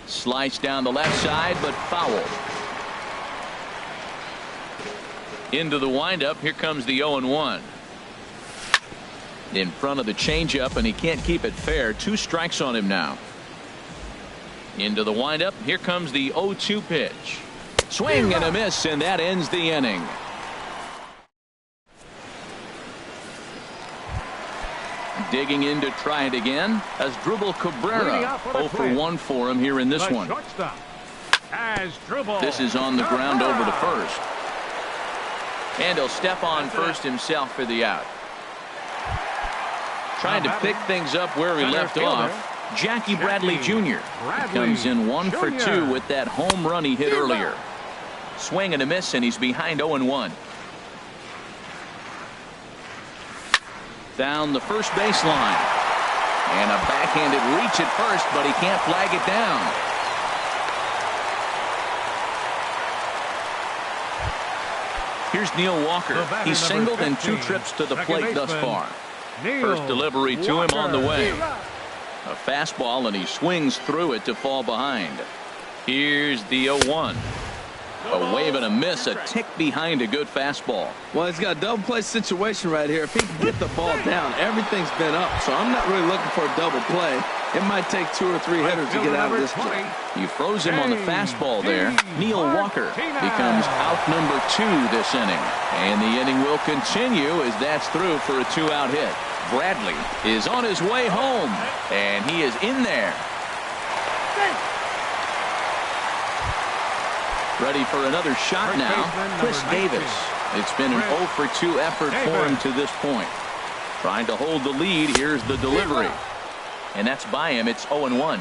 Sliced down the left side, but foul. Into the windup. Here comes the 0-1. In front of the changeup, and he can't keep it fair. 2 strikes on him now. Into the windup. Here comes the 0-2 pitch. Swing and a miss, and that ends the inning. Digging in to try it again as Asdrubal Cabrera. 0-for-1 for him here in this one. This is on the ground over to first. And he'll step on first himself for the out. Trying to pick things up where he left off. Jackie Bradley Jr. comes in 1 for 2 with that home run he hit earlier. Swing and a miss, and he's behind 0-1. Down the first baseline. And a backhanded reach at first, but he can't flag it down. Here's Neil Walker. He's singled in 2 trips to the plate thus far. First delivery to him on the way. A fastball, and he swings through it to fall behind. Here's the 0-1. A wave and a miss, a tick behind a good fastball. Well, he's got a double play situation right here. If he can get the ball down, everything's been up. So I'm not really looking for a double play. It might take 2 or 3 hitters to get out of this play. You froze him on the fastball there. Neil Walker becomes out number 2 this inning. And the inning will continue as that's through for a 2-out hit. Bradley is on his way home, and he is in there. Ready for another shot now, Chris Davis. It's been an 0 for 2 effort for him to this point. Trying to hold the lead. Here's the delivery. And that's by him. It's 0-1.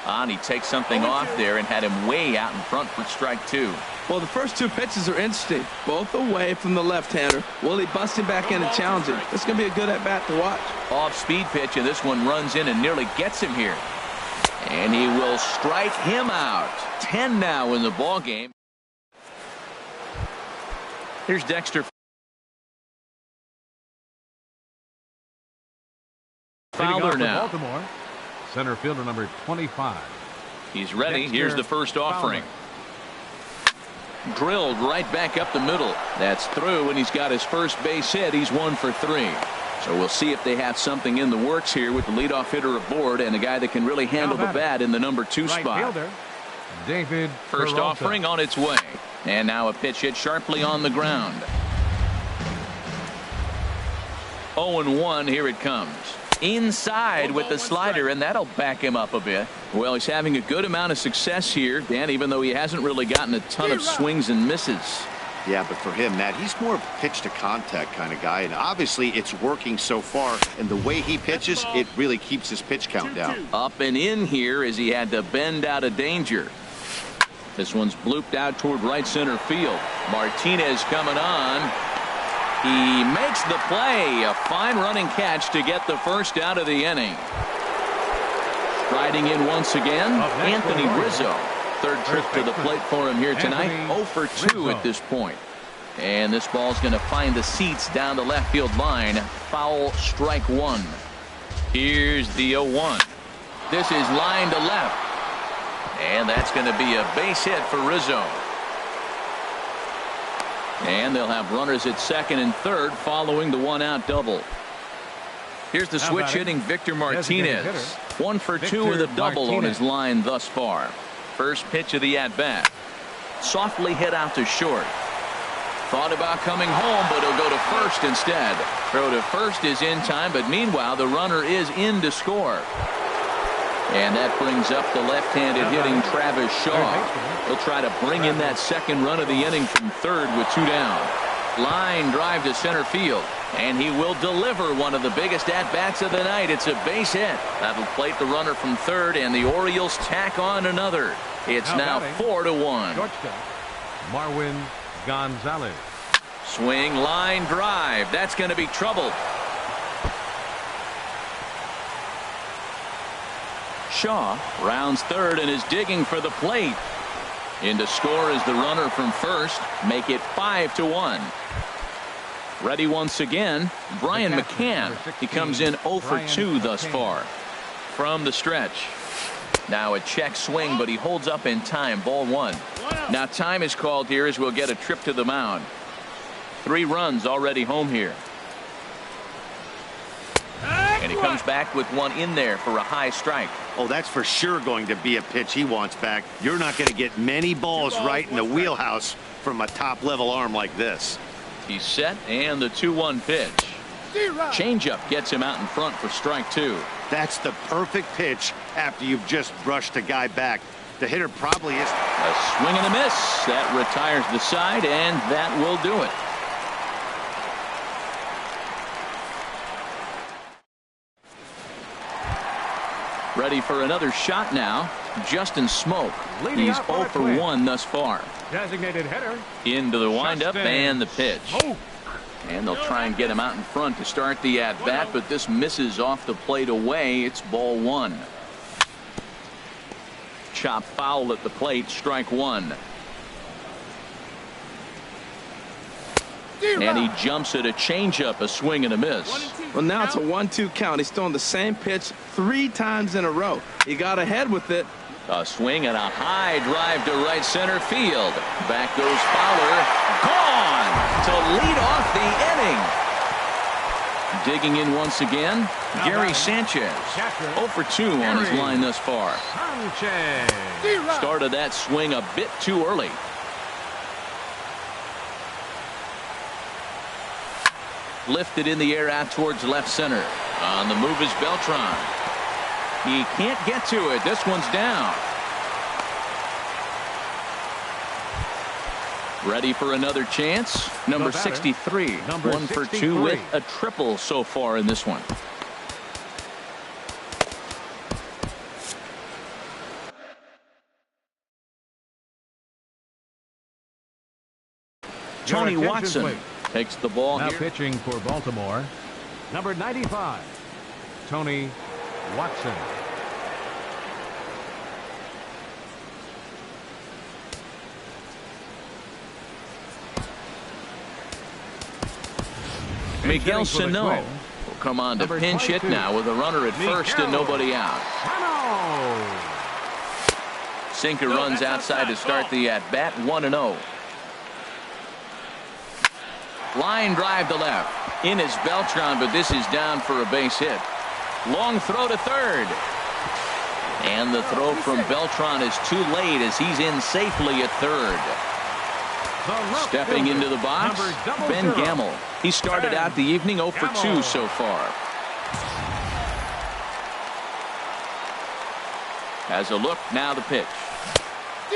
And he takes something off there and had him way out in front for strike 2. Well, the first 2 pitches are interesting. Both away from the left-hander. Will he bust him back in and challenge him? It's going to be a good at-bat to watch. Off-speed pitch, and this one runs in and nearly gets him here. And he will strike him out. 10 now in the ball game. Here's Dexter Fowler now. Baltimore, center fielder number 25. He's ready. Dexter Here's the first offering. Drilled right back up the middle. That's through, and he's got his first base hit. He's 1 for 3. So we'll see if they have something in the works here with the leadoff hitter aboard and a guy that can really handle the bat in the number 2 spot. Fielder, David First Peralta. offering on its way. And now a pitch hit sharply on the ground. 0-1. Here it comes. Inside with the slider, and that'll back him up a bit. Well, he's having a good amount of success here, Dan, even though he hasn't really gotten a ton of swings and misses. Yeah, but for him, Matt, he's more of a pitch to contact kind of guy, and obviously it's working so far, and the way he pitches, it really keeps his pitch count down. Up and in here as he had to bend out of danger. This one's blooped out toward right center field. Martinez coming on. He makes the play. A fine running catch to get the first out of the inning. Striding in once again, Anthony Rizzo. Third trip to the plate for him here tonight. 0 for 2 at this point. And this ball's going to find the seats down the left field line. Foul, strike 1. Here's the 0-1. This is line to left. And that's going to be a base hit for Rizzo. And they'll have runners at second and third following the 1-out double. Here's the switch hitting Victor Martinez. 1 for 2 with a double on his line thus far. First pitch of the at-bat. Softly hit out to short. Thought about coming home, but he'll go to first instead. Throw to first is in time, but meanwhile the runner is in to score. And that brings up the left-handed hitting Travis Shaw. He'll try to bring in that second run of the inning from third with 2 down. Line drive to center field. And he will deliver one of the biggest at-bats of the night. It's a base hit. That'll plate the runner from third, and the Orioles tack on another. It's now 4-1. Marwin Gonzalez. Swing, line drive. That's going to be trouble. Shaw rounds third and is digging for the plate. In to score is the runner from first. Make it 5-1. Ready once again, Brian McCann. He comes in 0 for 2 thus far. From the stretch. Now a check swing, but he holds up in time. Ball 1. Now time is called here as we'll get a trip to the mound. 3 runs already home here. And he comes back with one in there for a high strike. Oh, that's for sure going to be a pitch he wants back. You're not going to get many balls right in the wheelhouse from a top-level arm like this. He's set, and the 2-1 pitch. Changeup gets him out in front for strike 2. That's the perfect pitch after you've just brushed a guy back. The hitter probably is. A swing and a miss. That retires the side, and that will do it. Ready for another shot now. Justin Smoak. He's 0 for 1 thus far. Designated hitter. Into the windup and the pitch. And they'll try and get him out in front to start the at-bat, but this misses off the plate away. It's ball 1. Chop foul at the plate, strike 1. And he jumps at a changeup, a swing and a miss. Well, now it's a 1-2 count. He's thrown the same pitch 3 times in a row. He got ahead with it. A swing and a high drive to right center field. Back goes Fowler. Gone to lead off the inning. Digging in once again, Gary Sanchez. 0 for 2 on his line thus far. Started that swing a bit too early. Lifted in the air out towards left center. On the move is Beltran. He can't get to it. This one's down. Ready for another chance. Number 63. 1 for 2 with a triple so far in this one. Tony Watson takes the ball now here. Pitching for Baltimore, number 95, Tony Watson. Miguel Sano will come on to pinch hit now with a runner at first and nobody out. Sinker runs outside to start the at-bat, 1-0. Line drive to left. In is Beltran, but this is down for a base hit. Long throw to third. And the throw from Beltran is too late as he's in safely at third. Stepping into the box, Ben Gamel. He started out the evening 0 for 2 so far. Has a look, now the pitch.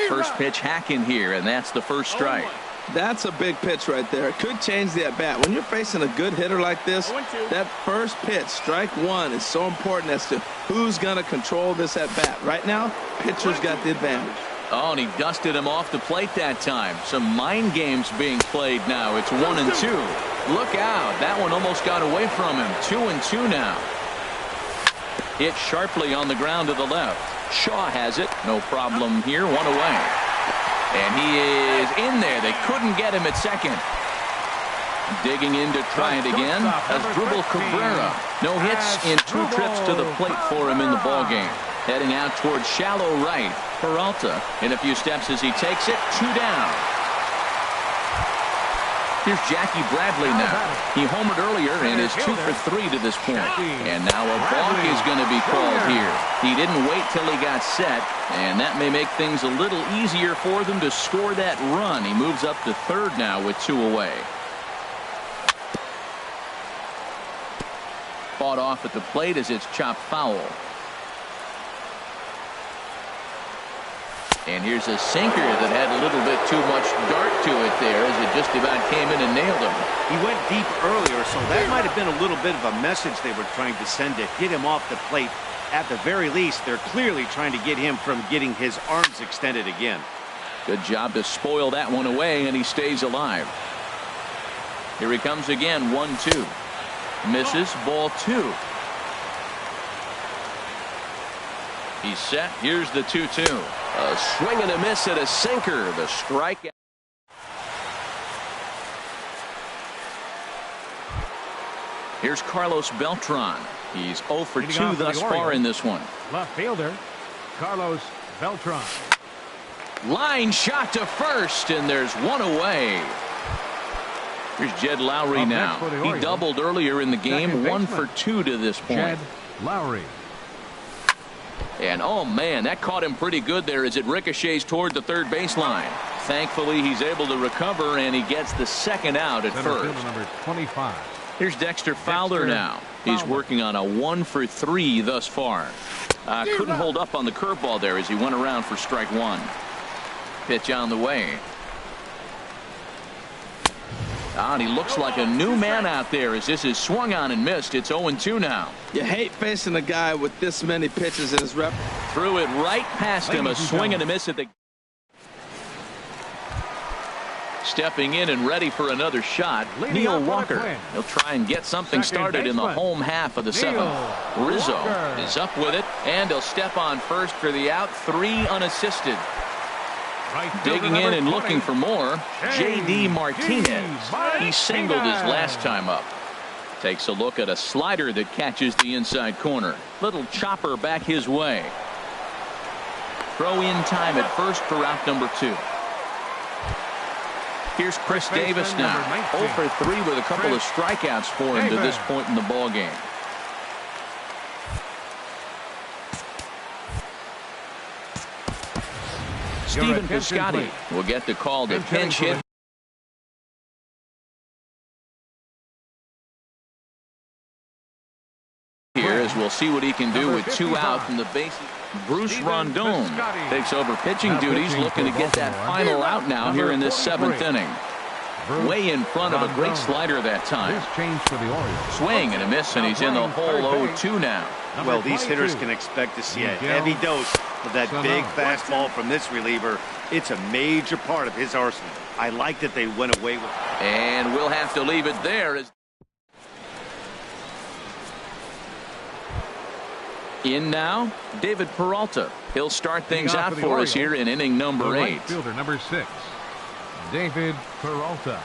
First pitch hack in here, and that's the first strike. That's a big pitch right there. It could change the at-bat. When you're facing a good hitter like this, that first pitch, strike 1, is so important as to who's going to control this at-bat. Right now, pitcher's got the advantage. Oh, and he dusted him off the plate that time. Some mind games being played now. It's 1-2. Look out. That one almost got away from him. 2-2 now. Hit sharply on the ground to the left. Shaw has it. No problem here. 1 away. And he is in there. They couldn't get him at second. Digging in to try it again. Asdrubal Cabrera. No hits in 2 trips to the plate for him in the ballgame. Heading out towards shallow right. Peralta in a few steps as he takes it. 2 down. Here's Jackie Bradley now. He homered earlier and is 2 for 3 to this point. And now a balk is going to be called here. He didn't wait till he got set, and that may make things a little easier for them to score that run. He moves up to third now with 2 away. Fought off at the plate as it's chopped foul. And here's a sinker that had a little bit too much dart to it there as it just about came in and nailed him. He went deep earlier, so that might have been a little bit of a message they were trying to send to get him off the plate. At the very least, they're clearly trying to get him from getting his arms extended again. Good job to spoil that one away, and he stays alive. Here he comes again, 1-2. Misses, ball 2. He's set. Here's the 2-2. A swing and a miss at a sinker. The strike. Here's Carlos Beltran. He's 0 for 2 thus far in this one. Left fielder, Carlos Beltran. Line shot to first, and there's one away. Here's Jed Lowry now. He doubled earlier in the game, 1 for 2 to this point. Jed Lowry. And oh man, that caught him pretty good there as it ricochets toward the third baseline. Thankfully, he's able to recover, and he gets the second out at first. Number 25. Here's Dexter Fowler now. He's working on a 1 for 3 thus far. Couldn't hold up on the curveball there as he went around for strike 1. Pitch on the way. And he looks like a new man out there as this is swung on and missed. It's 0-2 now. You hate facing a guy with this many pitches in his rep. Threw it right past him. A swing and a miss at the... Stepping in and ready for another shot, Neil Walker. He'll try and get something started in the home half of the 7th. Rizzo is up with it, and he'll step on first for the out. 3 unassisted. Digging in and looking for more, J.D. Martinez. He singled his last time up. Takes a look at a slider that catches the inside corner. Little chopper back his way. Throw in time at first for out number 2. Here's Chris Davis now. 0 for 3 with a couple of strikeouts for him to this point in the ball game. Stephen Piscotty will get the call to pinch hit. Here as we'll see what he can do with 2 out from the bases. Bruce Rondon takes over pitching duties, looking to get that final out now here in this 7th inning. Way in front of a great slider that time. Swing and a miss, and he's in the hole 0-2 now. Well, these hitters can expect to see a heavy dose of that big fastball from this reliever. It's a major part of his arsenal. I like that they went away with it. And we'll have to leave it there. In now, David Peralta. He'll start things out for us here in inning number 8. Fielder number 6, David Peralta.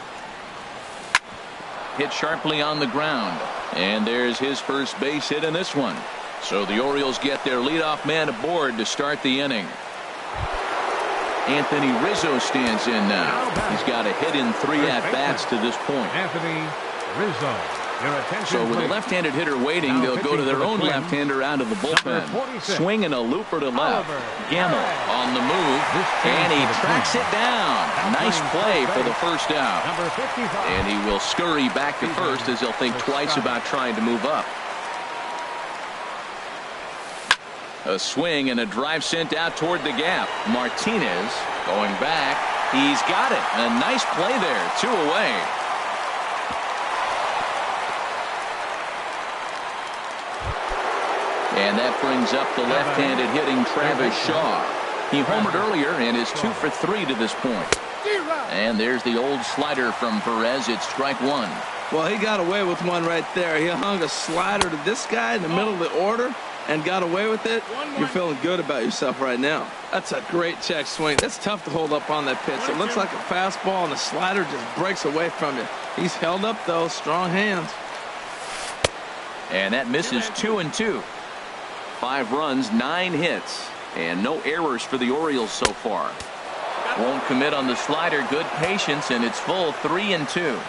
Hit sharply on the ground, and there's his first base hit in this one. So the Orioles get their leadoff man aboard to start the inning. Anthony Rizzo stands in now. He's got a hit in 3 at-bats to this point. Anthony Rizzo. So with a left-handed hitter waiting, they'll go to their own left-hander out of the bullpen. Swing and a looper to left. Gamble on the move, and he tracks it down. Nice play for the first out. And he will scurry back to first as he'll think twice about trying to move up. A swing and a drive sent out toward the gap. Martinez going back. He's got it. A nice play there. 2 away. And that brings up the left-handed hitting Travis Shaw. He homered earlier and is 2 for 3 to this point. And there's the old slider from Perez. It's strike 1. Well, he got away with one right there. He hung a slider to this guy in the middle of the order and got away with it. You're feeling good about yourself right now. That's a great check swing. That's tough to hold up on that pitch. It looks like a fastball, and the slider just breaks away from you. He's held up, though. Strong hands. And that misses 2-2. 5 runs, 9 hits, and no errors for the Orioles so far. Won't commit on the slider. Good patience, and it's full. 3-2.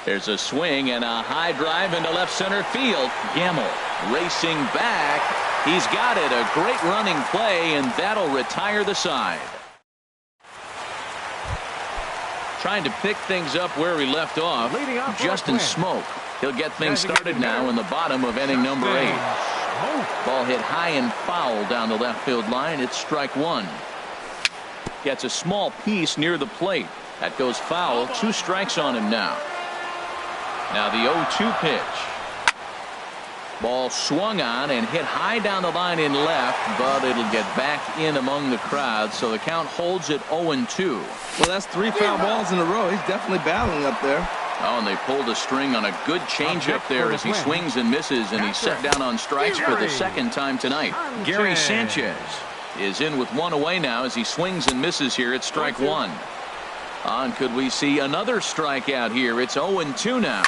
There's a swing and a high drive into left center field. Gamble racing back. He's got it. A great running play, and that'll retire the side. Trying to pick things up where we left off, Justin Smoke. He'll get things started now in the bottom of inning number 8. Ball hit high and foul down the left field line. It's strike 1. Gets a small piece near the plate. That goes foul. 2 strikes on him now. Now the 0-2 pitch. Ball swung on and hit high down the line in left, but it'll get back in among the crowd, so the count holds at 0-2. Well, that's 3 foul balls in a row. He's definitely battling up there. Oh, and they pulled a string on a good changeup there as he swings and misses, and he's set down on strikes for the 2nd time tonight. Gary Sanchez is in with 1 away now as he swings and misses here at strike 1. And could we see another strikeout here? It's 0-2 now.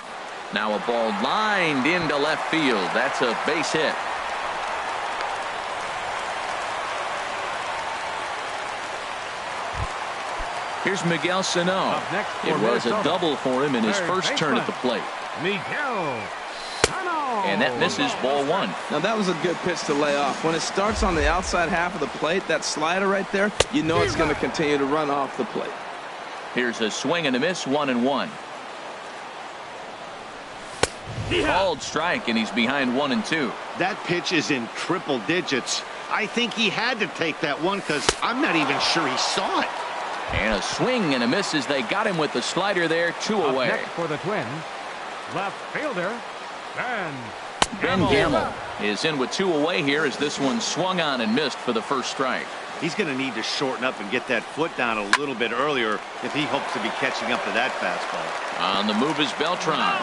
Now a ball lined into left field. That's a base hit. Here's Miguel Sano. It was a double for him in his first turn at the plate. Miguel Sano. And that misses ball one. Now that was a good pitch to lay off. When it starts on the outside half of the plate, that slider right there, you know it's going to continue to run off the plate. Here's a swing and a miss, 1-1. Called strike, and he's behind 1-2. That pitch is in triple digits. I think he had to take that one because I'm not even sure he saw it. And a swing and a miss as they got him with the slider there, 2 away. Up next for the Twins, left fielder, Ben Gamel is in with 2 away here as this one swung on and missed for the first strike. He's going to need to shorten up and get that foot down a little bit earlier if he hopes to be catching up to that fastball. On the move is Beltran.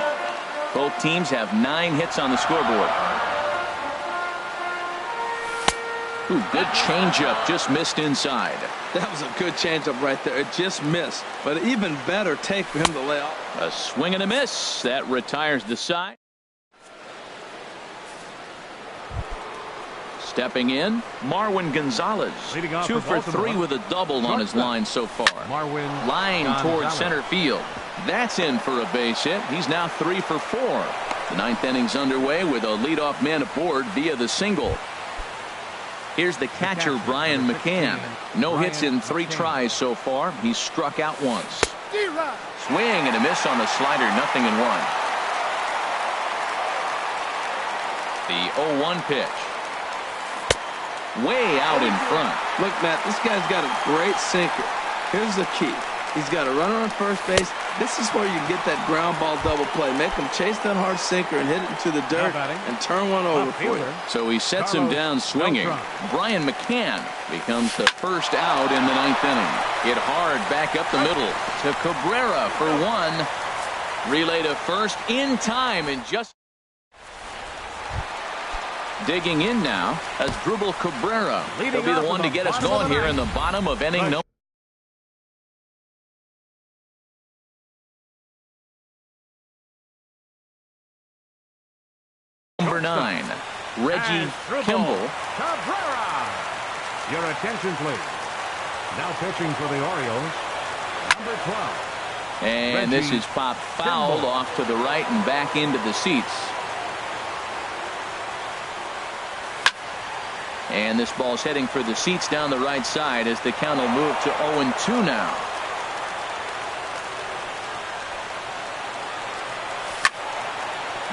Both teams have 9 hits on the scoreboard. Ooh, good changeup, just missed inside. That was a good changeup right there. It just missed, but even better take for him to lay off. A swing and a miss. That retires the side. Stepping in, Marwin Gonzalez. 2 for 3 with a double on his line so far. Marwin line towards center field. That's in for a base hit. He's now 3 for 4. The 9th inning's underway with a leadoff man aboard via the single. Here's the catcher, Brian McCann. No hits in 3 tries so far. He's struck out once. Swing and a miss on the slider, 0-1. The 0-1 pitch. Way out in front. Look, Matt, this guy's got a great sinker. Here's the key. He's got a runner on first base. This is where you get that ground ball double play. Make him chase that hard sinker and hit it into the dirt and turn one over for you. So he sets him down swinging. Brian McCann becomes the first out in the 9th inning. Hit hard back up the middle to Cabrera for 1. Relay to first in time and just digging in now as Drupal Cabrera. He'll be the one to get us going here in the bottom of inning number. Number 9, Reggie Kimball. Cabrera. Your attention, please. Now pitching for the Orioles, number 12. And this is popped fouled off to the right and back into the seats. And this ball's heading for the seats down the right side as the count will move to 0-2 now.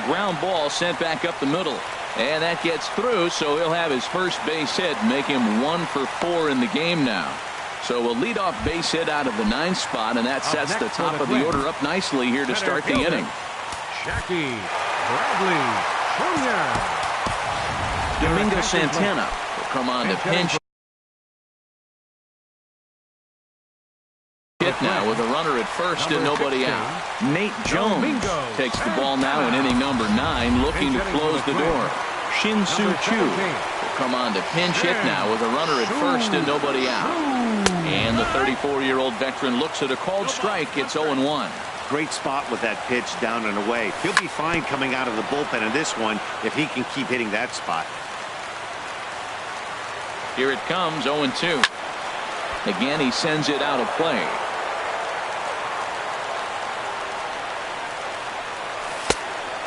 Ground ball sent back up the middle. And that gets through, so he'll have his first base hit, make him 1 for 4 in the game now. So a leadoff base hit out of the 9th spot, and that sets the top of the order up nicely here to start the inning. Jackie Bradley Jr. Domingo Santana will come on to pinch hit now with a runner at first and nobody out. Nate Jones takes the ball now in inning number 9, looking to close the door. Shin-Soo Choo will come on to pinch hit now with a runner at first and nobody out. And the 34-year-old veteran looks at a called strike. It's 0-1. Great spot with that pitch down and away. He'll be fine coming out of the bullpen in this one if he can keep hitting that spot. Here it comes, 0-2. Again, he sends it out of play.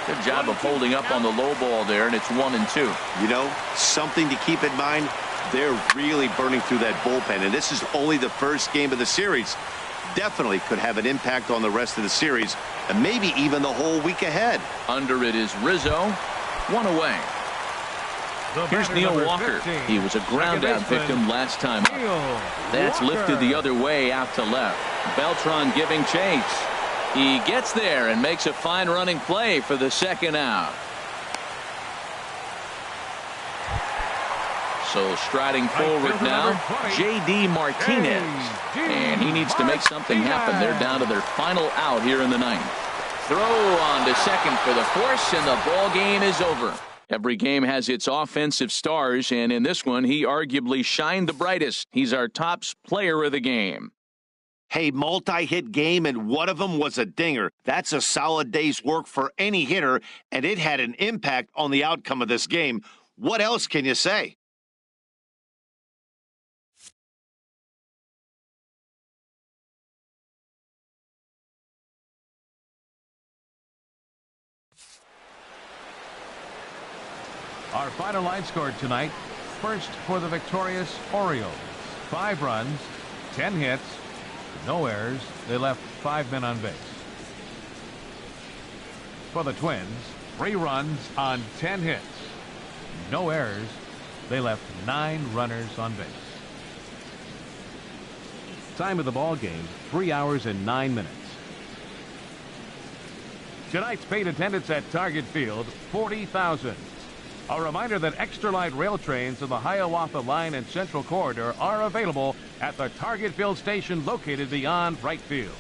Good job of holding up on the low ball there, and it's 1-2. You know, something to keep in mind, they're really burning through that bullpen, and this is only the first game of the series. Definitely could have an impact on the rest of the series, and maybe even the whole week ahead. Under it is Rizzo, 1 away. Here's Neil Walker. He was a ground out victim last time up. That's lifted the other way out to left. Beltran giving chase. He gets there and makes a fine running play for the second out. So striding forward now, J.D. Martinez. And he needs to make something happen. They're down to their final out here in the 9th. Throw on to second for the force, and the ball game is over. Every game has its offensive stars, and in this one, he arguably shined the brightest. He's our top player of the game. Hey, multi-hit game, and one of them was a dinger. That's a solid day's work for any hitter, and it had an impact on the outcome of this game. What else can you say? Our final line score tonight. First for the victorious Orioles. 5 runs, 10 hits, no errors. They left 5 men on base. For the Twins, 3 runs on 10 hits, no errors. They left 9 runners on base. Time of the ball game, 3 hours and 9 minutes. Tonight's paid attendance at Target Field, 40,000. A reminder that extra light rail trains in the Hiawatha Line and Central Corridor are available at the Target Field station located beyond right field.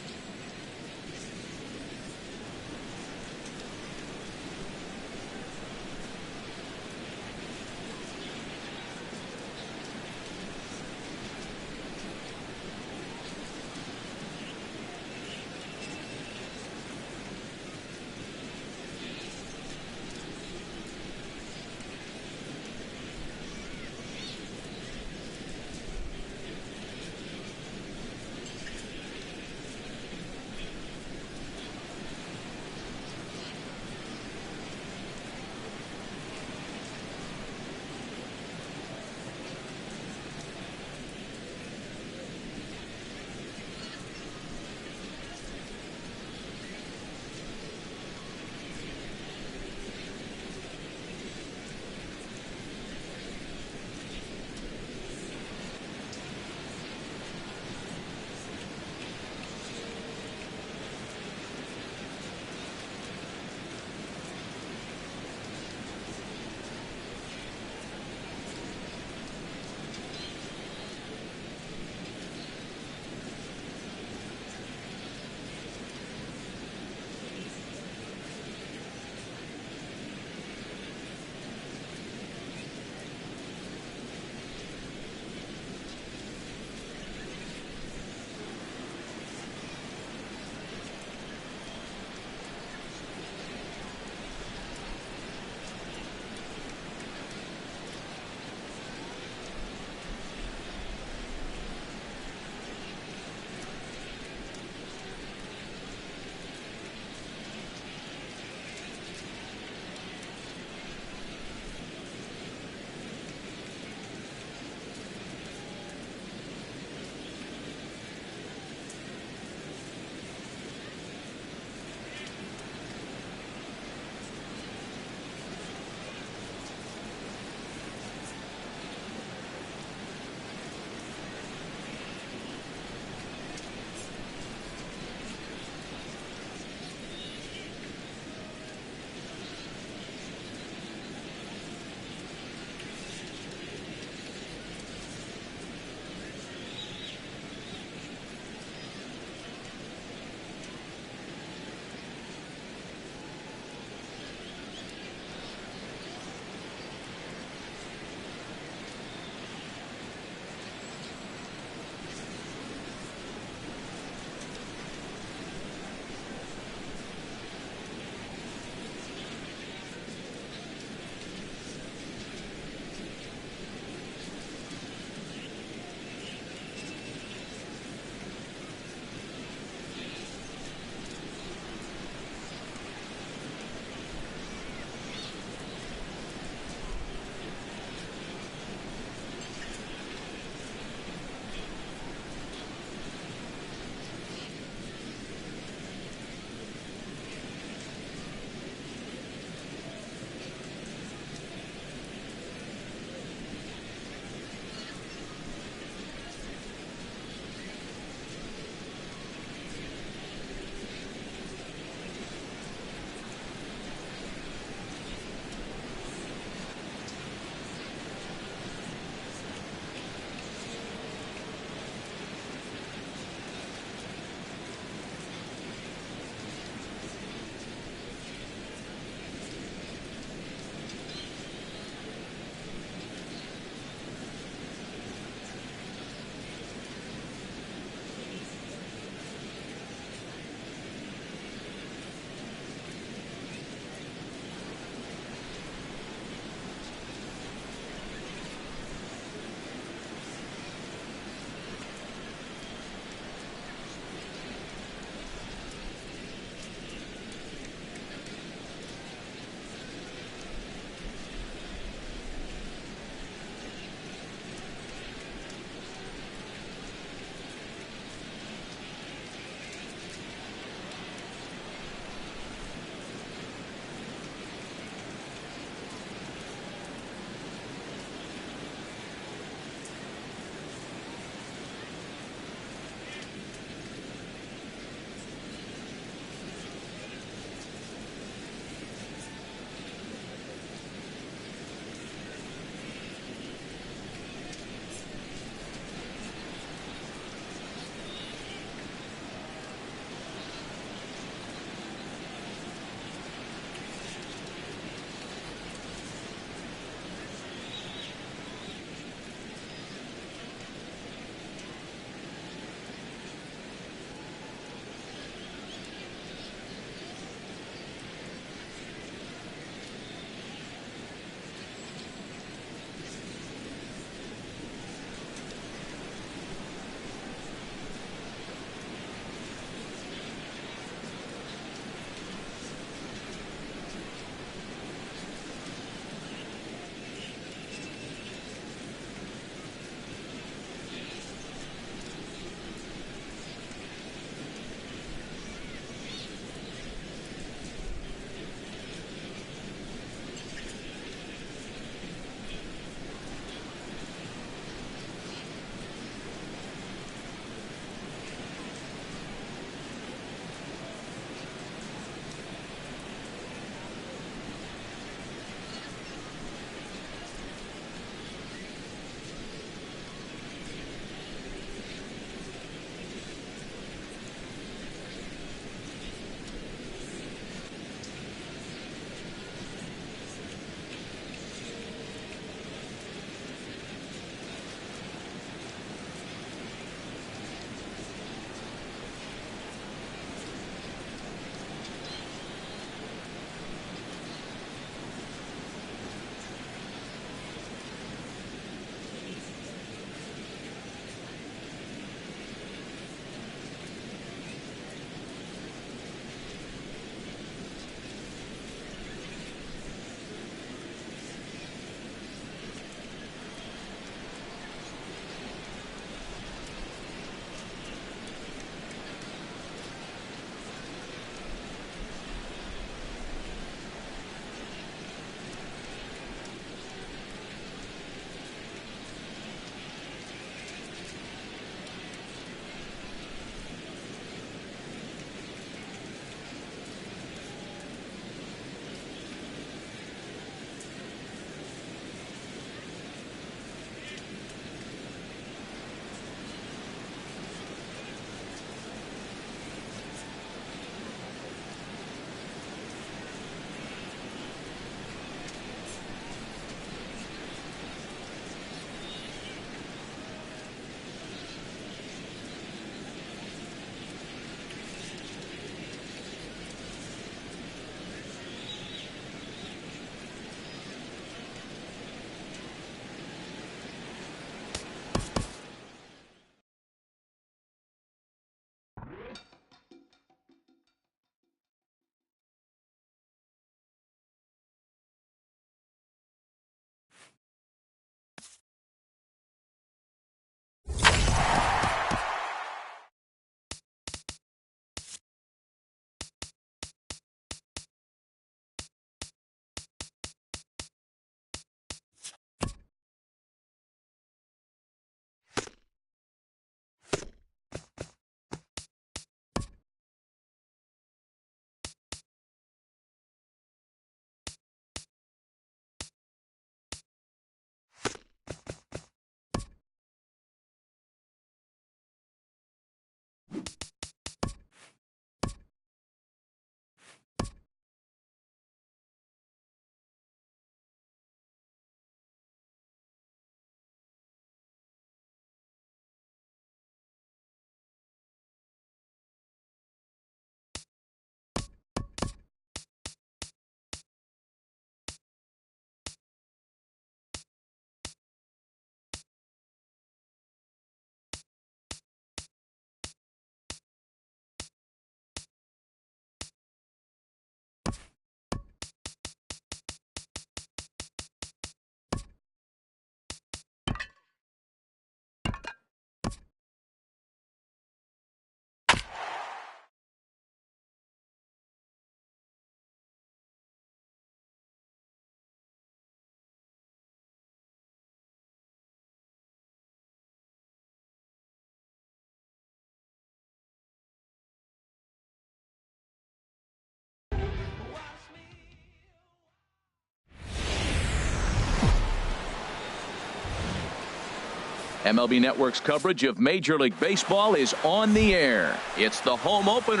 MLB Network's coverage of Major League Baseball is on the air. It's the home opener.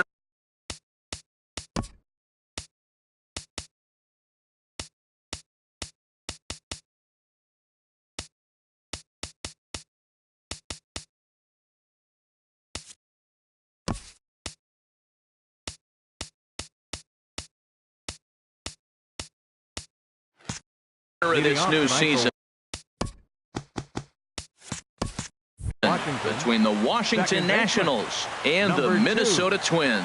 Of this new season between the Washington Nationals and the Minnesota Twins.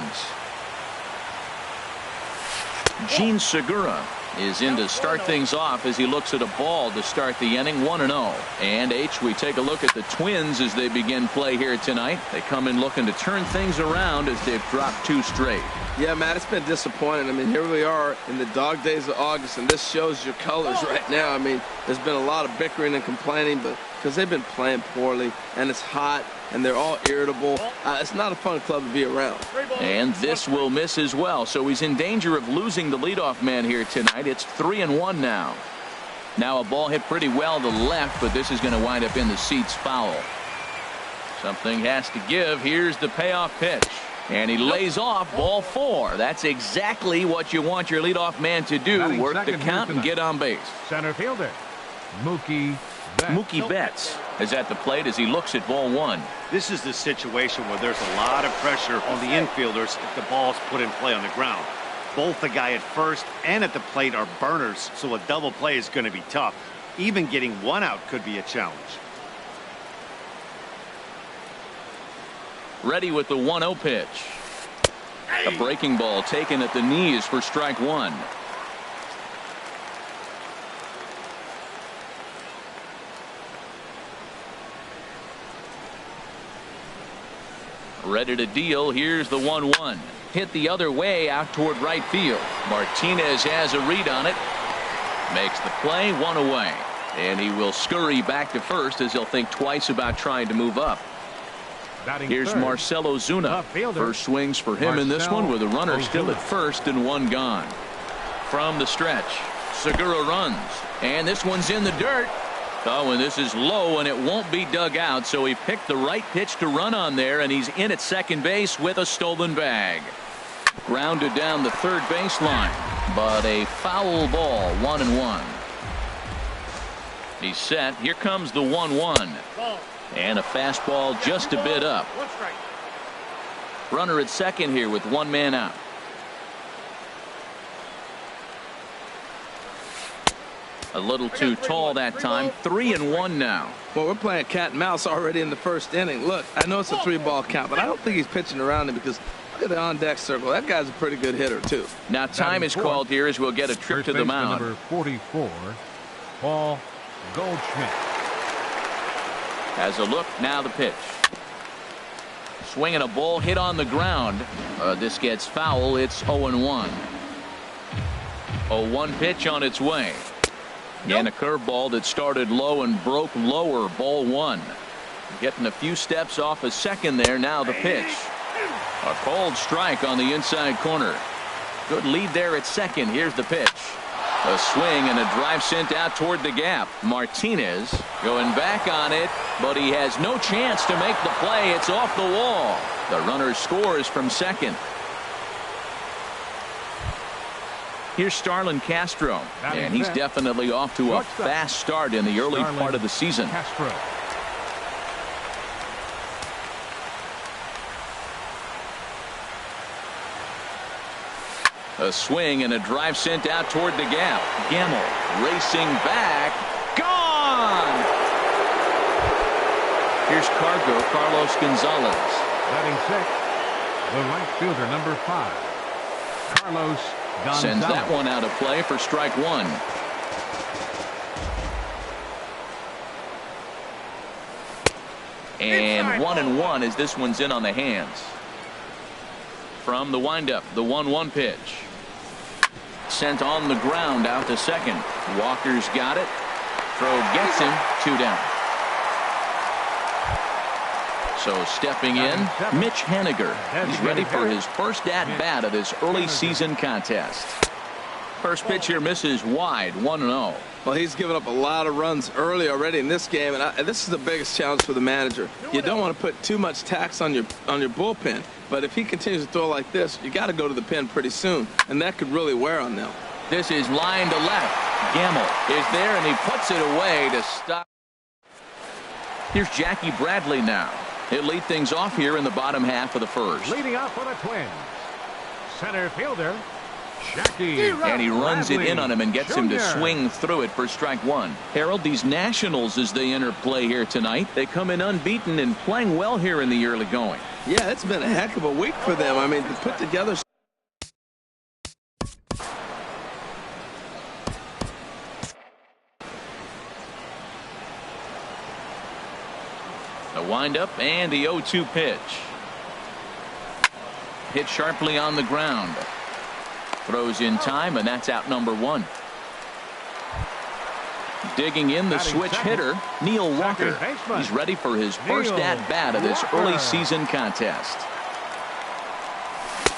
Jean Segura is in to start things off as he looks at a ball to start the inning. 1-0. And we take a look at the Twins as they begin play here tonight. They come in looking to turn things around as they've dropped 2 straight. Yeah, Matt, it's been disappointing. I mean, here we are in the dog days of August, and this shows your colors right now. I mean, there's been a lot of bickering and complaining, but because they've been playing poorly, and it's hot, and they're all irritable. It's not a fun club to be around. And this will miss as well, so he's in danger of losing the leadoff man here tonight. It's 3-1 now. Now a ball hit pretty well to left, but this is going to wind up in the seats foul. Something has to give. Here's the payoff pitch. And he lays off ball 4. That's exactly what you want your leadoff man to do. Work the count and get on base. Center fielder, Mookie Betts. Mookie Betts is at the plate as he looks at ball 1. This is the situation where there's a lot of pressure on the infielders if the ball's put in play on the ground. Both the guy at first and at the plate are burners, so a double play is going to be tough. Even getting 1 out could be a challenge. Ready with the 1-0 pitch. A breaking ball taken at the knees for strike 1. Ready to deal. Here's the 1-1. Hit the other way out toward right field. Martinez has a read on it. Makes the play. 1 away. And he will scurry back to first as he'll think twice about trying to move up. Here's Marcell Ozuna. First swings for him in this one with a runner still at first and 1 gone. From the stretch, Segura runs. And this one's in the dirt. Oh, and this is low, and it won't be dug out, so he picked the right pitch to run on there, and he's in at second base with a stolen bag. Grounded down the third baseline, but a foul ball. 1-1. He's set. Here comes the 1-1. And a fastball just a bit up. Runner at second here with 1 man out. A little too tall that time. 3-1 now. Well, we're playing cat and mouse already in the first inning. Look, I know it's a 3-ball count, but I don't think he's pitching around him because look at the on-deck circle. That guy's a pretty good hitter, too. Now time is called here as we'll get a trip to the mound. Number 44, Paul Goldschmidt. Has a look. Now the pitch. Swinging a ball hit on the ground. This gets foul. It's 0-1. 0-1 pitch on its way. And a curveball that started low and broke lower. Ball 1. Getting a few steps off a second there. Now the pitch. A cold strike on the inside corner. Good lead there at second. Here's the pitch. A swing and a drive sent out toward the gap. Martinez going back on it, but he has no chance to make the play. It's off the wall. The runner scores from second. Here's Starlin Castro, and he's definitely off to a fast start in the early part of the season. Castro. A swing and a drive sent out toward the gap. Gamble racing back. Gone! Here's Carlos Gonzalez. Batting sixth, the right fielder, number 5, Carlos Gonzalez. Sends that one out of play for strike 1. And 1-1 as this one's in on the hands. From the windup, the 1-1 pitch. Sent on the ground out to second. Walker's got it. Throw gets him. 2 down. So stepping in, Mitch Haniger. He's ready for his first at-bat of this early season contest. First pitch here misses wide, 1-0. Well, he's given up a lot of runs early already in this game, and this is the biggest challenge for the manager. You don't want to put too much tax on your bullpen, but if he continues to throw like this, you got to go to the pen pretty soon, and that could really wear on them. This is line to left. Gamble is there, and he puts it away to stop. Here's Jackie Bradley now. He'll lead things off here in the bottom half of the first. Leading off for the Twins, center fielder Jackie. And he runs Bradley it in on him and gets him to Jr. swing through it for strike one. Harold, these Nationals, as they enter play here tonight, they come in unbeaten and playing well here in the early going. Yeah, it's been a heck of a week for them. I mean, to put together. A windup and the 0-2 pitch. Hit sharply on the ground. Throws in time, and that's out number one. Digging in the switch hitter, Neil Walker. He's ready for his first at-bat of this early season contest.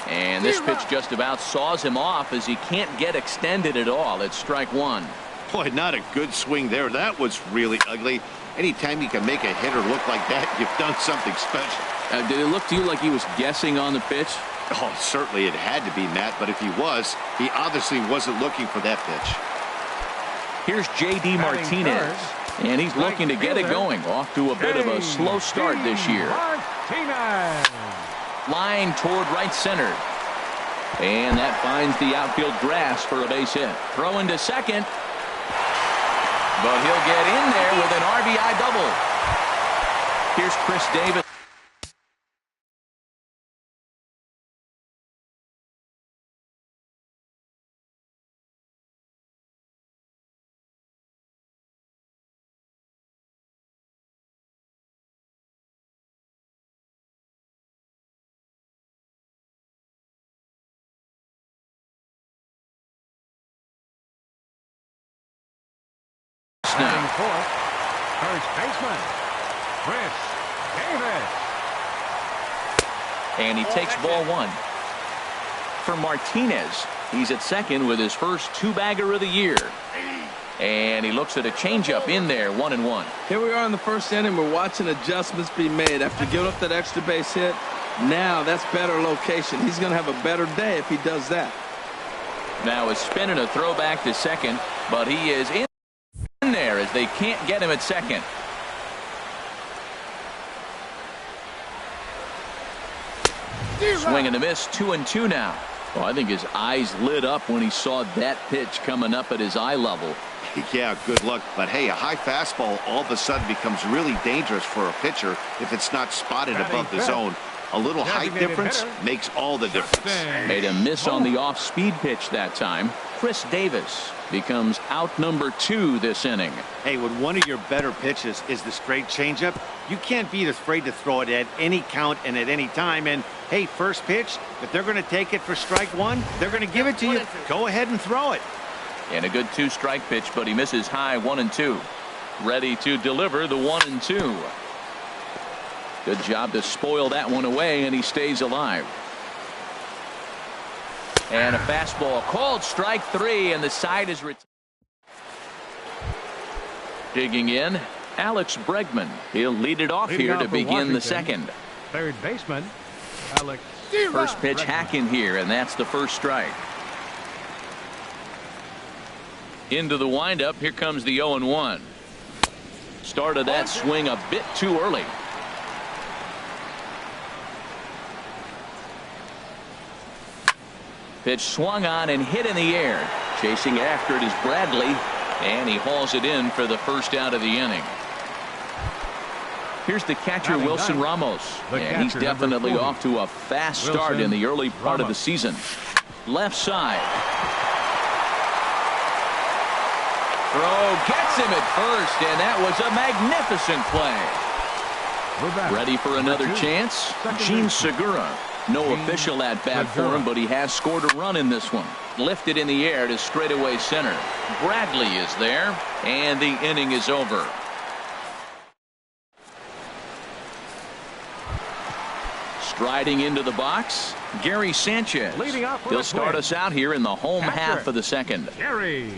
And this pitch just about saws him off as he can't get extended at all. It's strike one. Boy, not a good swing there. That was really ugly. Anytime you can make a hitter look like that, you've done something special. Did it look to you like he was guessing on the pitch? Oh, certainly it had to be, Matt, but if he was, he obviously wasn't looking for that pitch. Here's J.D. Martinez, and he's looking to get it going. Off to a bit of a slow start this year. Martinez. Line toward right center. And that finds the outfield grass for a base hit. Throw into second. But he'll get in there with an RBI double. Here's Chris Davis. Batting fourth, first baseman Chris Davis. And he takes ball one. For Martinez, he's at second with his first two-bagger of the year. And he looks at a changeup in there, 1-1. Here we are in the first inning. We're watching adjustments be made after giving up that extra base hit. Now that's better location. He's going to have a better day if he does that. Now a spin and a throwback to second, but he is in there as they can't get him at second. Swing and a miss, 2-2 now. Well, I think his eyes lit up when he saw that pitch coming up at his eye level. Yeah, good luck. But hey, a high fastball all of a sudden becomes really dangerous for a pitcher if it's not spotted above the zone. A little height difference makes all the difference. Made a miss on the off-speed pitch that time. Chris Davis becomes out number 2 this inning. Hey, when one of your better pitches is the straight changeup, you can't be afraid to throw it at any count and at any time. And hey, first pitch, if they're going to take it for strike one, they're going to give it to you. Go ahead and throw it. And a good 2-strike pitch, but he misses high, 1-2. Ready to deliver the 1-2. Good job to spoil that one away, and he stays alive. And a fastball called strike 3, and the side is retired. Digging in, Alex Bregman. He'll lead it off here to begin the second. Third baseman Alex. First pitch hack in here, and that's the first strike. Into the windup, here comes the 0-1. Started that swing a bit too early. Pitch swung on and hit in the air. Chasing after it is Bradley, and he hauls it in for the first out of the inning. Here's the catcher, Wilson Ramos. And he's definitely off to a fast start in the early part of the season. Left side. Throw gets him at first, and that was a magnificent play. Ready for another chance? Gene Segura. No official at-bat for him, but he has scored a run in this one. Lifted in the air to straightaway center. Bradley is there, and the inning is over. Striding into the box, Gary Sanchez. He'll start us out here in the home half of the second. Gary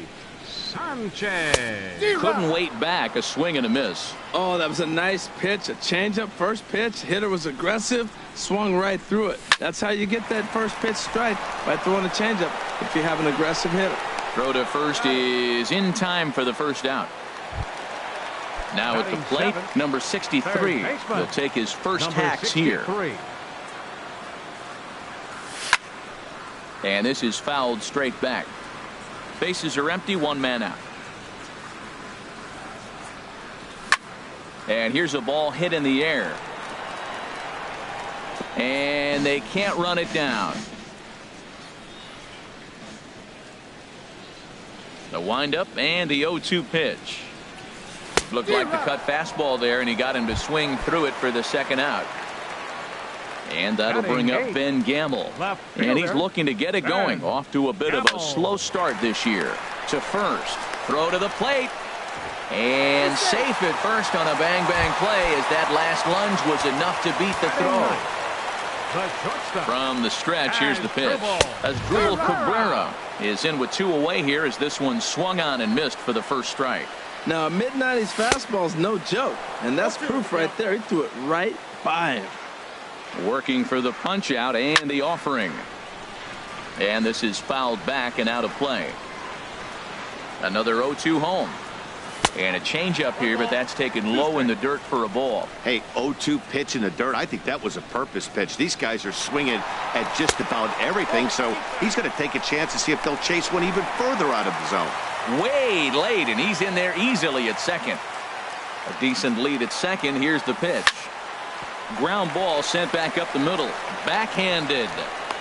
Sanchez. Couldn't wait back, a swing and a miss. Oh, that was a nice pitch, a changeup, first pitch. Hitter was aggressive, swung right through it. That's how you get that first pitch strike, by throwing a changeup if you have an aggressive hitter. Throw to first is in time for the first out. Now at the plate, number 63. He'll take his first hacks here. And this is fouled straight back. Bases are empty, one man out. And here's a ball hit in the air. And they can't run it down. The windup and the 0-2 pitch. Looked like the cut fastball there, and he got him to swing through it for the second out. And that'll bring up Ben Gamble. And he's looking to get it going. Off to a bit of a slow start this year. To first. Throw to the plate. And safe at first on a bang-bang play, as that last lunge was enough to beat the throw. From the stretch, here's the pitch. Asdrubal Cabrera is in with 2 away here, as this one swung on and missed for the first strike. Now, a mid-90s fastball is no joke, and that's proof right there. He threw it right by him. Working for the punch out and the offering. And this is fouled back and out of play. Another 0-2 home. And a changeup here, but that's taken low in the dirt for a ball. Hey, 0-2 pitch in the dirt. I think that was a purpose pitch. These guys are swinging at just about everything, so he's going to take a chance to see if they'll chase one even further out of the zone. Way late, and he's in there easily at second. A decent lead at second. Here's the pitch. Ground ball sent back up the middle. Backhanded.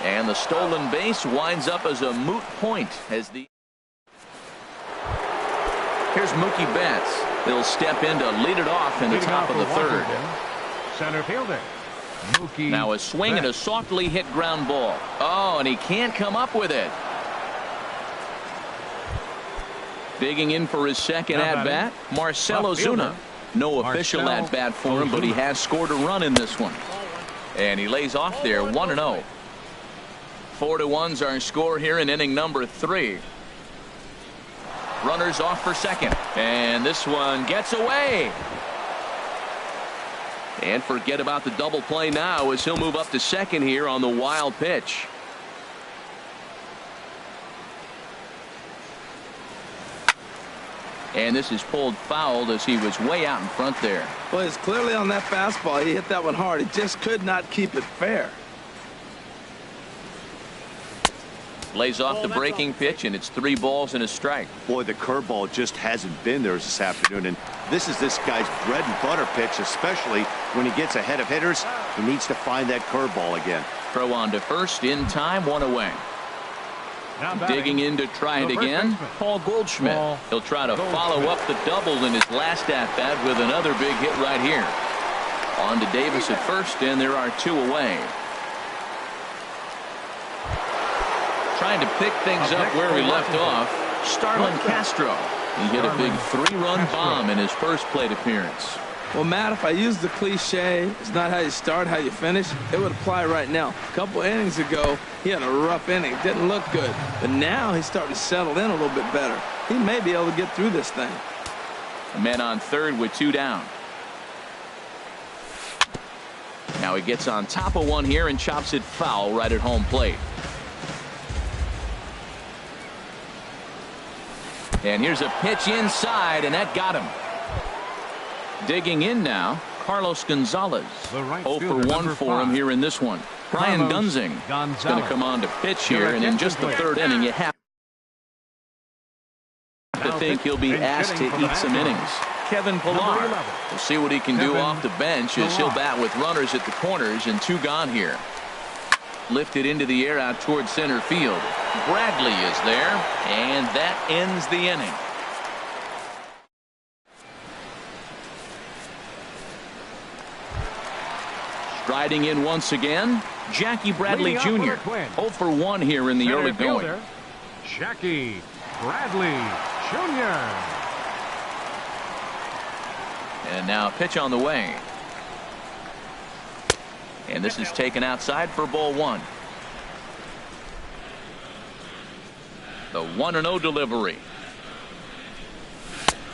And the stolen base winds up as a moot point as the... Here's Mookie Betts. He'll step in to lead it off in the top of the third. Center fielder Mookie. Now a swing and a softly hit ground ball. Oh, and he can't come up with it. Digging in for his second at-bat, Marcell Ozuna. No official at-bat for him, but he has scored a run in this one. And he lays off there, 1-0. 4-1's our score here in inning number 3. Runners off for second. And this one gets away. And forget about the double play now, as he'll move up to second here on the wild pitch. And this is pulled fouled, as he was way out in front there. Well, it's clearly on that fastball. He hit that one hard. He just could not keep it fair. Lays off the breaking pitch, and it's 3 balls and a strike. Boy, the curveball just hasn't been there this afternoon, and this is this guy's bread and butter pitch, especially when he gets ahead of hitters. He needs to find that curveball again. Throw on to first, in time, 1 away. Digging in to try it again, Paul Goldschmidt. He'll try to follow up the double in his last at-bat with another big hit right here. On to Davis at first, and there are 2 away. Trying to pick things up where we left off, Starlin Castro. He hit a big 3-run bomb in his first plate appearance. Well, Matt, if I use the cliche, it's not how you start, how you finish, it would apply right now. A couple innings ago, he had a rough inning. Didn't look good. But now he's starting to settle in a little bit better. He may be able to get through this thing. A man on third with 2 down. Now he gets on top of one here and chops it foul right at home plate. And here's a pitch inside, and that got him. Digging in now, Carlos Gonzalez. 0 for 1 for him here in this one. Brian Gunzing is going to come on to pitch here, and in just the 3rd inning, you have to think he'll be asked to eat some innings. Kevin Pillar. We'll see what he can do off the bench, as he'll bat with runners at the corners and 2 gone here. Lifted into the air out towards center field. Bradley is there, and that ends the inning. Striding in once again, Jackie Bradley Jr. 0 for 1 here in the early going. Jackie Bradley Jr. And now pitch on the way. And And this is taken outside for ball one. The 1-0 delivery.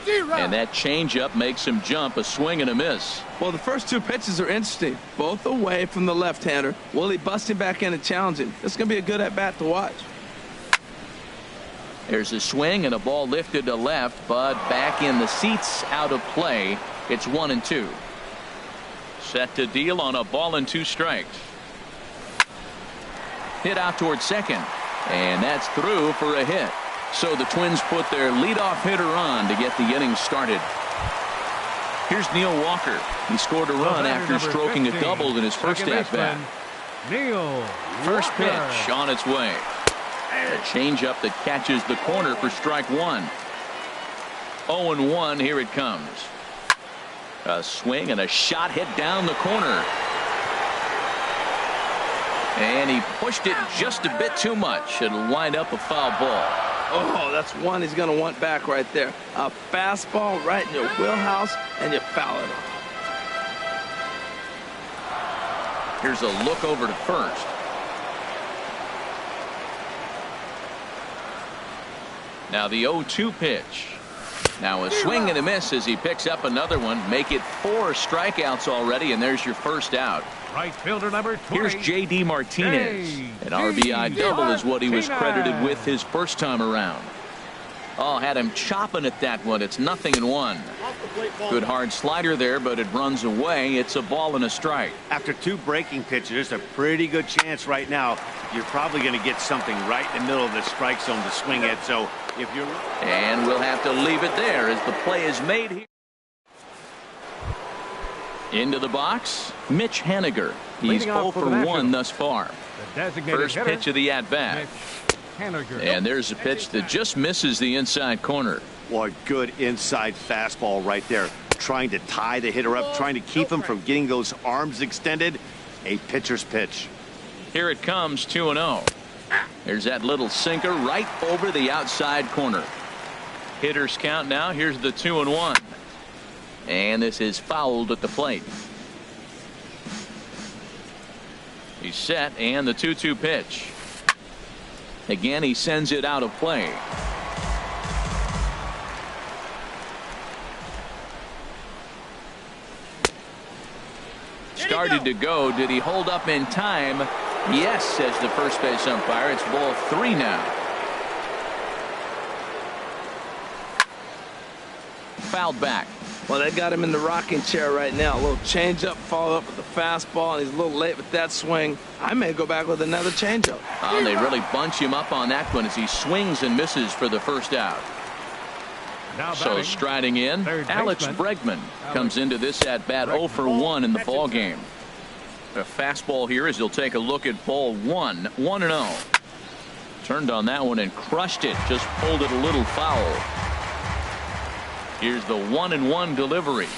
And that changeup makes him jump. A swing and a miss. Well, the first two pitches are interesting. Both away from the left-hander. Will he bust him back in and challenge him? This is going to be a good at-bat to watch. There's a swing and a ball lifted to left, but back in the seats, out of play. It's 1-2. Set to deal on a ball and 2 strikes. Hit out towards second. And that's through for a hit. So the Twins put their leadoff hitter on to get the inning started. Here's Neil Walker. He scored a run after stroking a double in his first at-bat. Neil First Walker. pitch on its way. A changeup that catches the corner for strike one. 0-1. Here it comes. A swing and a shot hit down the corner. And he pushed it just a bit too much. It'll wind up a foul ball. Oh, that's one he's going to want back right there. A fastball right in your wheelhouse, and you foul it off. Here's a look over to first. Now the 0-2 pitch. Now a swing and a miss as he picks up another one. Make it 4 strikeouts already, and there's your first out. Right fielder number 20. Here's J.D. Martinez. An RBI double is what he was credited with his first time around. Oh, had him chopping at that one. It's 0-1. Good hard slider there, but it runs away. It's a ball and a strike. After 2 breaking pitches, there's a pretty good chance right now you're probably going to get something right in the middle of the strike zone to swing at. So if you're... And we'll have to leave it there as the play is made here. Into the box, Mitch Haniger. He's 0 for 1 thus far. First pitch of the at-bat. And there's a pitch that just misses the inside corner. Boy, good inside fastball right there. Trying to tie the hitter up, trying to keep him from getting those arms extended. A pitcher's pitch. Here it comes, 2-0. There's that little sinker right over the outside corner. Hitters count now. Here's the 2-1. And this is fouled at the plate. He's set, and the 2-2 pitch. Again, he sends it out of play. Started to go. Did he hold up in time? Yes, says the first base umpire. It's ball 3 now. Fouled back. Well, they got him in the rocking chair right now. A little changeup, follow up with the fastball, and he's a little late with that swing. I may go back with another changeup. Oh, they really bunch him up on that one as he swings and misses for the first out. So striding in, Alex Bregman comes into this at bat 0 for 1 in the ball game. A fastball here as he'll take a look at ball 1, 1-0. Turned on that one and crushed it. Just pulled it a little foul. Here's the 1-1 delivery.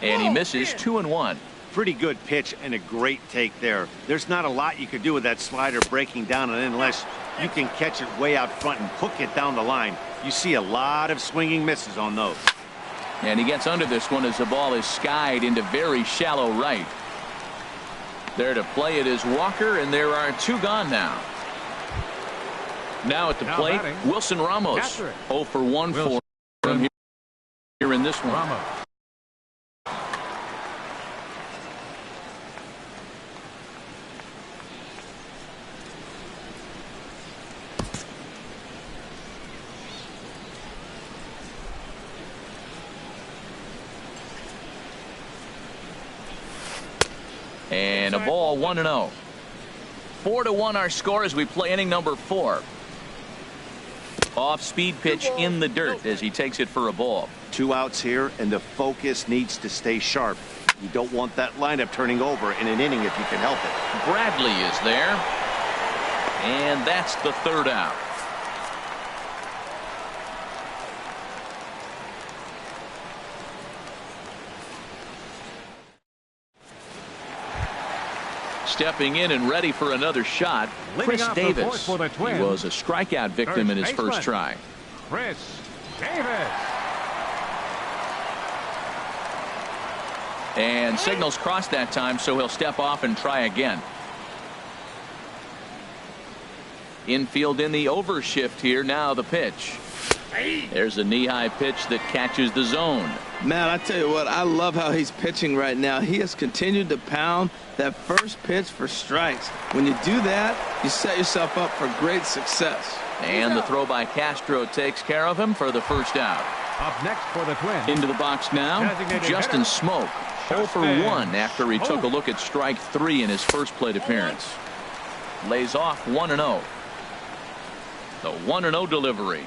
And he misses 2-1. Pretty good pitch and a great take there. There's not a lot you could do with that slider breaking down and unless you can catch it way out front and hook it down the line. You see a lot of swinging misses on those. And he gets under this one as the ball is skied into very shallow right. There to play it is Walker, and there are 2 gone now. Now at the plate, Wilson Ramos. 0 for 1 for him here in this one. And a ball, 1-0. 4-1 our score as we play inning number 4. Off speed pitch in the dirt as he takes it for a ball. 2 outs here, and the focus needs to stay sharp. You don't want that lineup turning over in an inning if you can help it. Bradley is there. And that's the 3rd out. Stepping in and ready for another shot, Chris Davis. He was a strikeout victim in his first try. Chris Davis. And signals crossed that time, so he'll step off and try again. Infield in the overshift here. Now the pitch. There's a knee-high pitch that catches the zone. Man, I tell you what, I love how he's pitching right now. He has continued to pound that first pitch for strikes. When you do that, you set yourself up for great success. And the throw by Castro takes care of him for the first out. Up next for the Twins. Into the box now, Justin Smoak. 0 for 1 after he took a look at strike 3 in his first plate appearance. Lays off 1-0. The 1-0 delivery.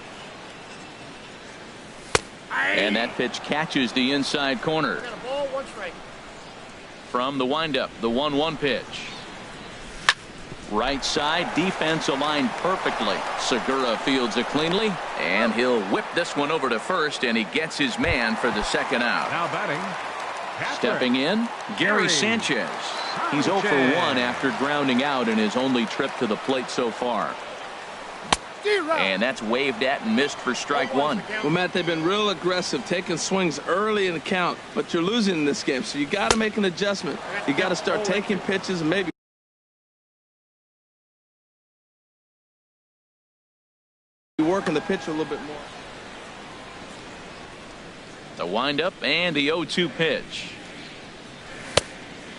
And that pitch catches the inside corner. From the windup, the 1-1 pitch. Right side, defense aligned perfectly. Segura fields it cleanly, and he'll whip this one over to first, and he gets his man for the second out. Now batting. Stepping in, Gary Sanchez. He's 0 for 1 after grounding out in his only trip to the plate so far. And that's waved at and missed for strike 1. Well, Matt, they've been real aggressive, taking swings early in the count, but you're losing in this game, so you got to make an adjustment. You got to start taking pitches, and maybe working the pitcher a little bit more. The windup and the 0-2 pitch.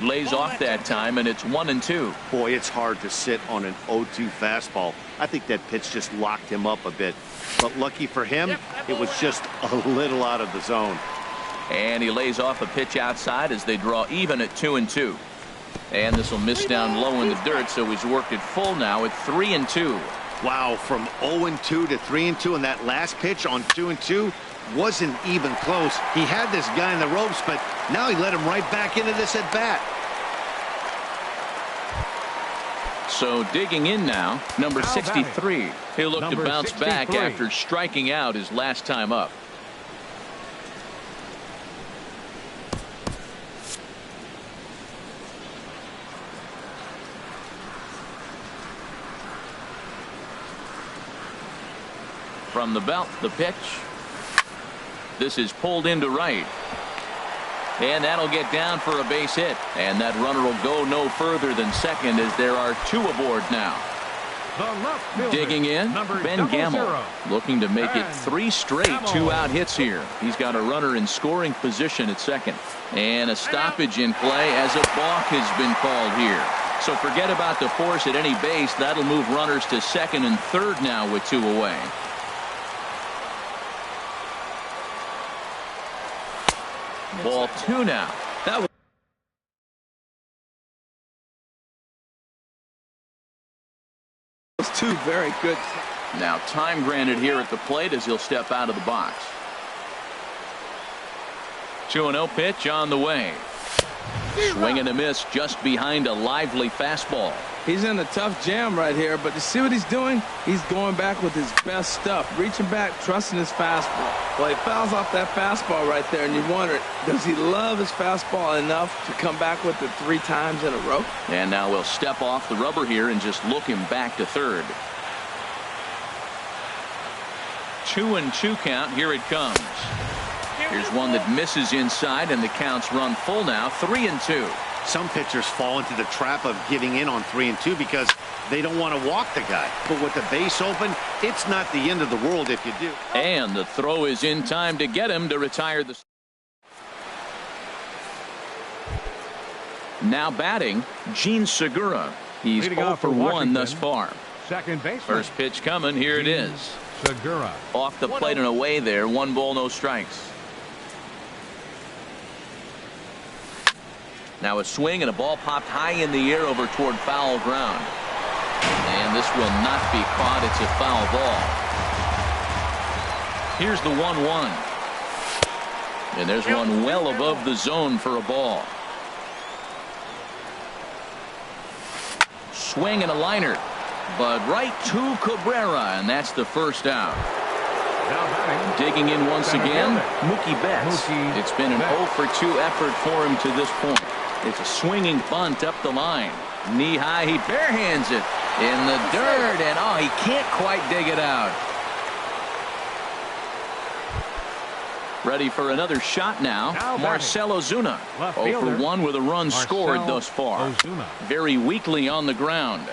Lays off that time, and it's 1-2. Boy, it's hard to sit on an 0-2 fastball. I think that pitch just locked him up a bit. But lucky for him, it was just a little out of the zone. And he lays off a pitch outside as they draw even at 2-2. And this will miss down low in the dirt, so he's worked it full now at 3-2. Wow, from 0-2 to 3-2, and that last pitch on 2-2 wasn't even close. He had this guy in the ropes, but now he let him right back into this at bat. So digging in now, number 63. He'll look to bounce back after striking out his last time up. From the belt, the pitch. This is pulled into right. And that'll get down for a base hit. And that runner will go no further than second as there are 2 aboard now. Digging in, Ben Gamel, looking to make it 3 straight 2-out hits here. He's got a runner in scoring position at second. And a stoppage in play as a balk has been called here. So forget about the force at any base. That'll move runners to second and third now with 2 away. Ball 2 now. That was 2 very good. Now time granted here at the plate as he'll step out of the box. 2-0 pitch on the way. Swing and a miss just behind a lively fastball. He's in a tough jam right here, but you see what he's doing? He's going back with his best stuff, reaching back, trusting his fastball. Well, he fouls off that fastball right there, and you wonder, does he love his fastball enough to come back with it 3 times in a row? And now we'll step off the rubber here and just look him back to third. 2-2 count. Here it comes. Here's one that misses inside, and the count's run full now. 3-2. Some pitchers fall into the trap of giving in on 3-2 because they don't want to walk the guy. But with the base open, it's not the end of the world if you do. And the throw is in time to get him to retire the. Now batting, Gene Segura. He's 0 for 1 thus far. Second base. First pitch coming. Here it is. Segura. Off the plate and away there. 1 ball, no strikes. Now a swing and a ball popped high in the air over toward foul ground. And this will not be caught. It's a foul ball. Here's the 1-1. And there's one well above the zone for a ball. Swing and a liner. But right to Cabrera, and that's the first out. Digging in once again, Mookie Betts. It's been an 0 for 2 effort for him to this point. It's a swinging bunt up the line. Knee high, he barehands it in the dirt, and oh, he can't quite dig it out. Ready for another shot now. Marcell Ozuna. 0 for 1 with a run scored thus far. Very weakly on the ground.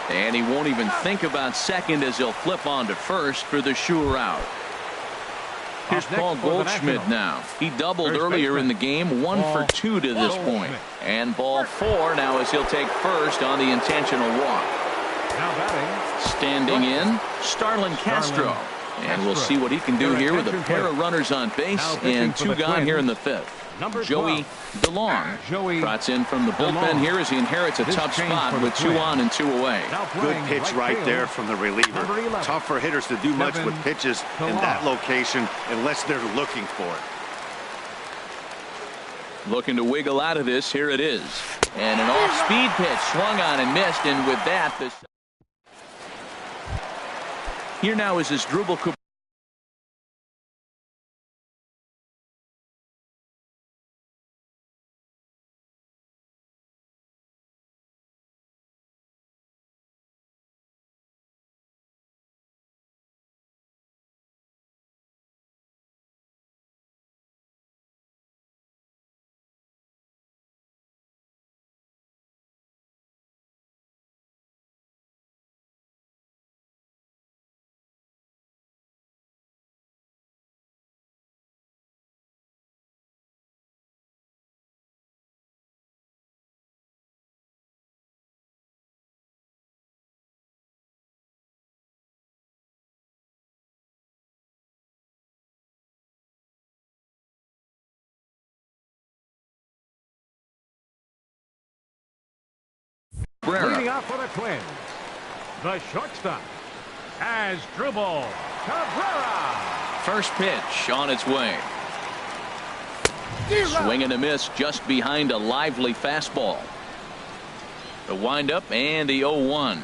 And he won't even think about second as he'll flip on to first for the sure out. Here's Paul Goldschmidt now. He doubled earlier in the game. 1 for 2 to this point. And ball 4 now as he'll take first on the intentional walk. Standing in, Starlin Castro. And we'll see what he can do here with a pair of runners on base and 2 gone here in the 5th. Joey DeLong trots in from the bullpen here as he inherits a tough spot with 2 on and 2 away. Good pitch right there from the reliever. Tough for hitters to do much with pitches in that location unless they're looking for it. Looking to wiggle out of this. Here it is. And an off-speed pitch swung on and missed. And with that, here now is Asdrubal Cabrera. Leading off for the Twins, the shortstop, Asdrubal Cabrera. First pitch on its way. Swing and a miss just behind a lively fastball. The windup and the 0-1.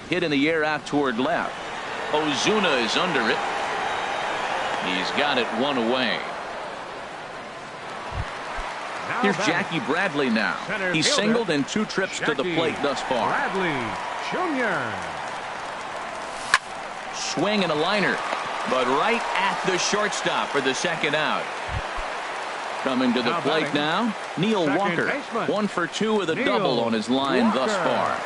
Hit in the air out toward left. Ozuna is under it. He's got it 1 away. Here's Jackie Bradley now. He's singled in 2 trips to the plate thus far. Bradley Jr. Swing and a liner, but right at the shortstop for the second out. Coming to the plate now, Neil Walker. 1 for 2 with a double on his line thus far.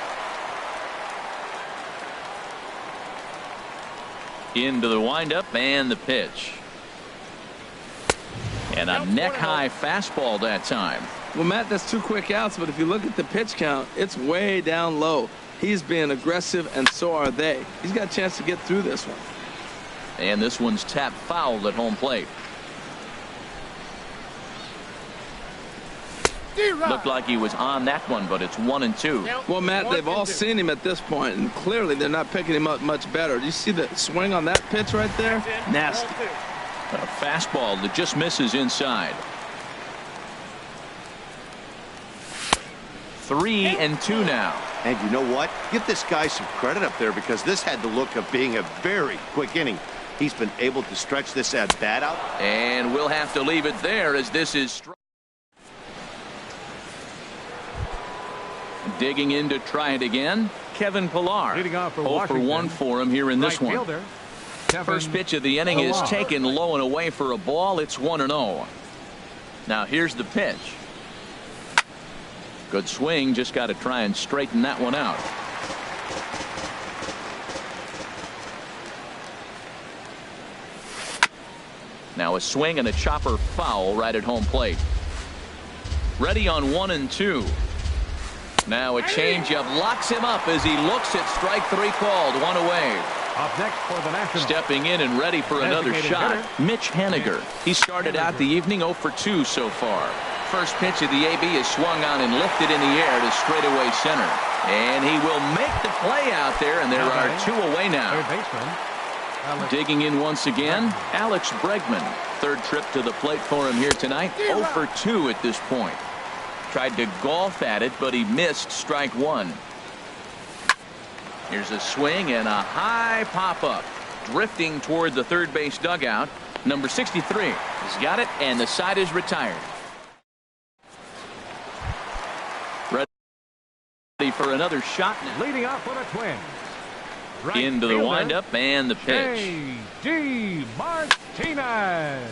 Into the windup and the pitch. And a neck-high fastball that time. Well, Matt, that's 2 quick outs, but if you look at the pitch count, it's way down low. He's being aggressive, and so are they. He's got a chance to get through this one. And this one's tapped foul at home plate. Looked like he was on that one, but it's 1 and 2. Well, Matt, they've all seen him at this point, and clearly they're not picking him up much better. Do you see the swing on that pitch right there? Nasty. A fastball that just misses inside. 3 and 2 now. And you know what? Give this guy some credit up there because this had the look of being a very quick inning. He's been able to stretch this at bat out. And we'll have to leave it there as this is digging in to try it again. Kevin Pillar. 0 for 1 for him here in this one. First pitch of the inning is taken low and away for a ball. It's 1-0. Now here's the pitch. Good swing. Just got to try and straighten that one out. Now a swing and a chopper foul right at home plate. Ready on 1 and 2. Now a changeup locks him up as he looks at strike 3 called. 1 away. Up next for the Nationals. Stepping in and ready for another shot. Mitch Haniger. He started out the evening 0 for 2 so far. First pitch of the AB is swung on and lifted in the air to straightaway center. And he will make the play out there, and there are 2 away now. Digging in once again, Alex Bregman. Third trip to the plate for him here tonight. 0 for 2 at this point. Tried to golf at it, but he missed strike 1. Here's a swing and a high pop-up. Drifting toward the third base dugout. Number 63 has got it, and the side is retired. Ready for another shot now. Leading off for the Twins, Into the windup and the pitch. J.D. Martinez.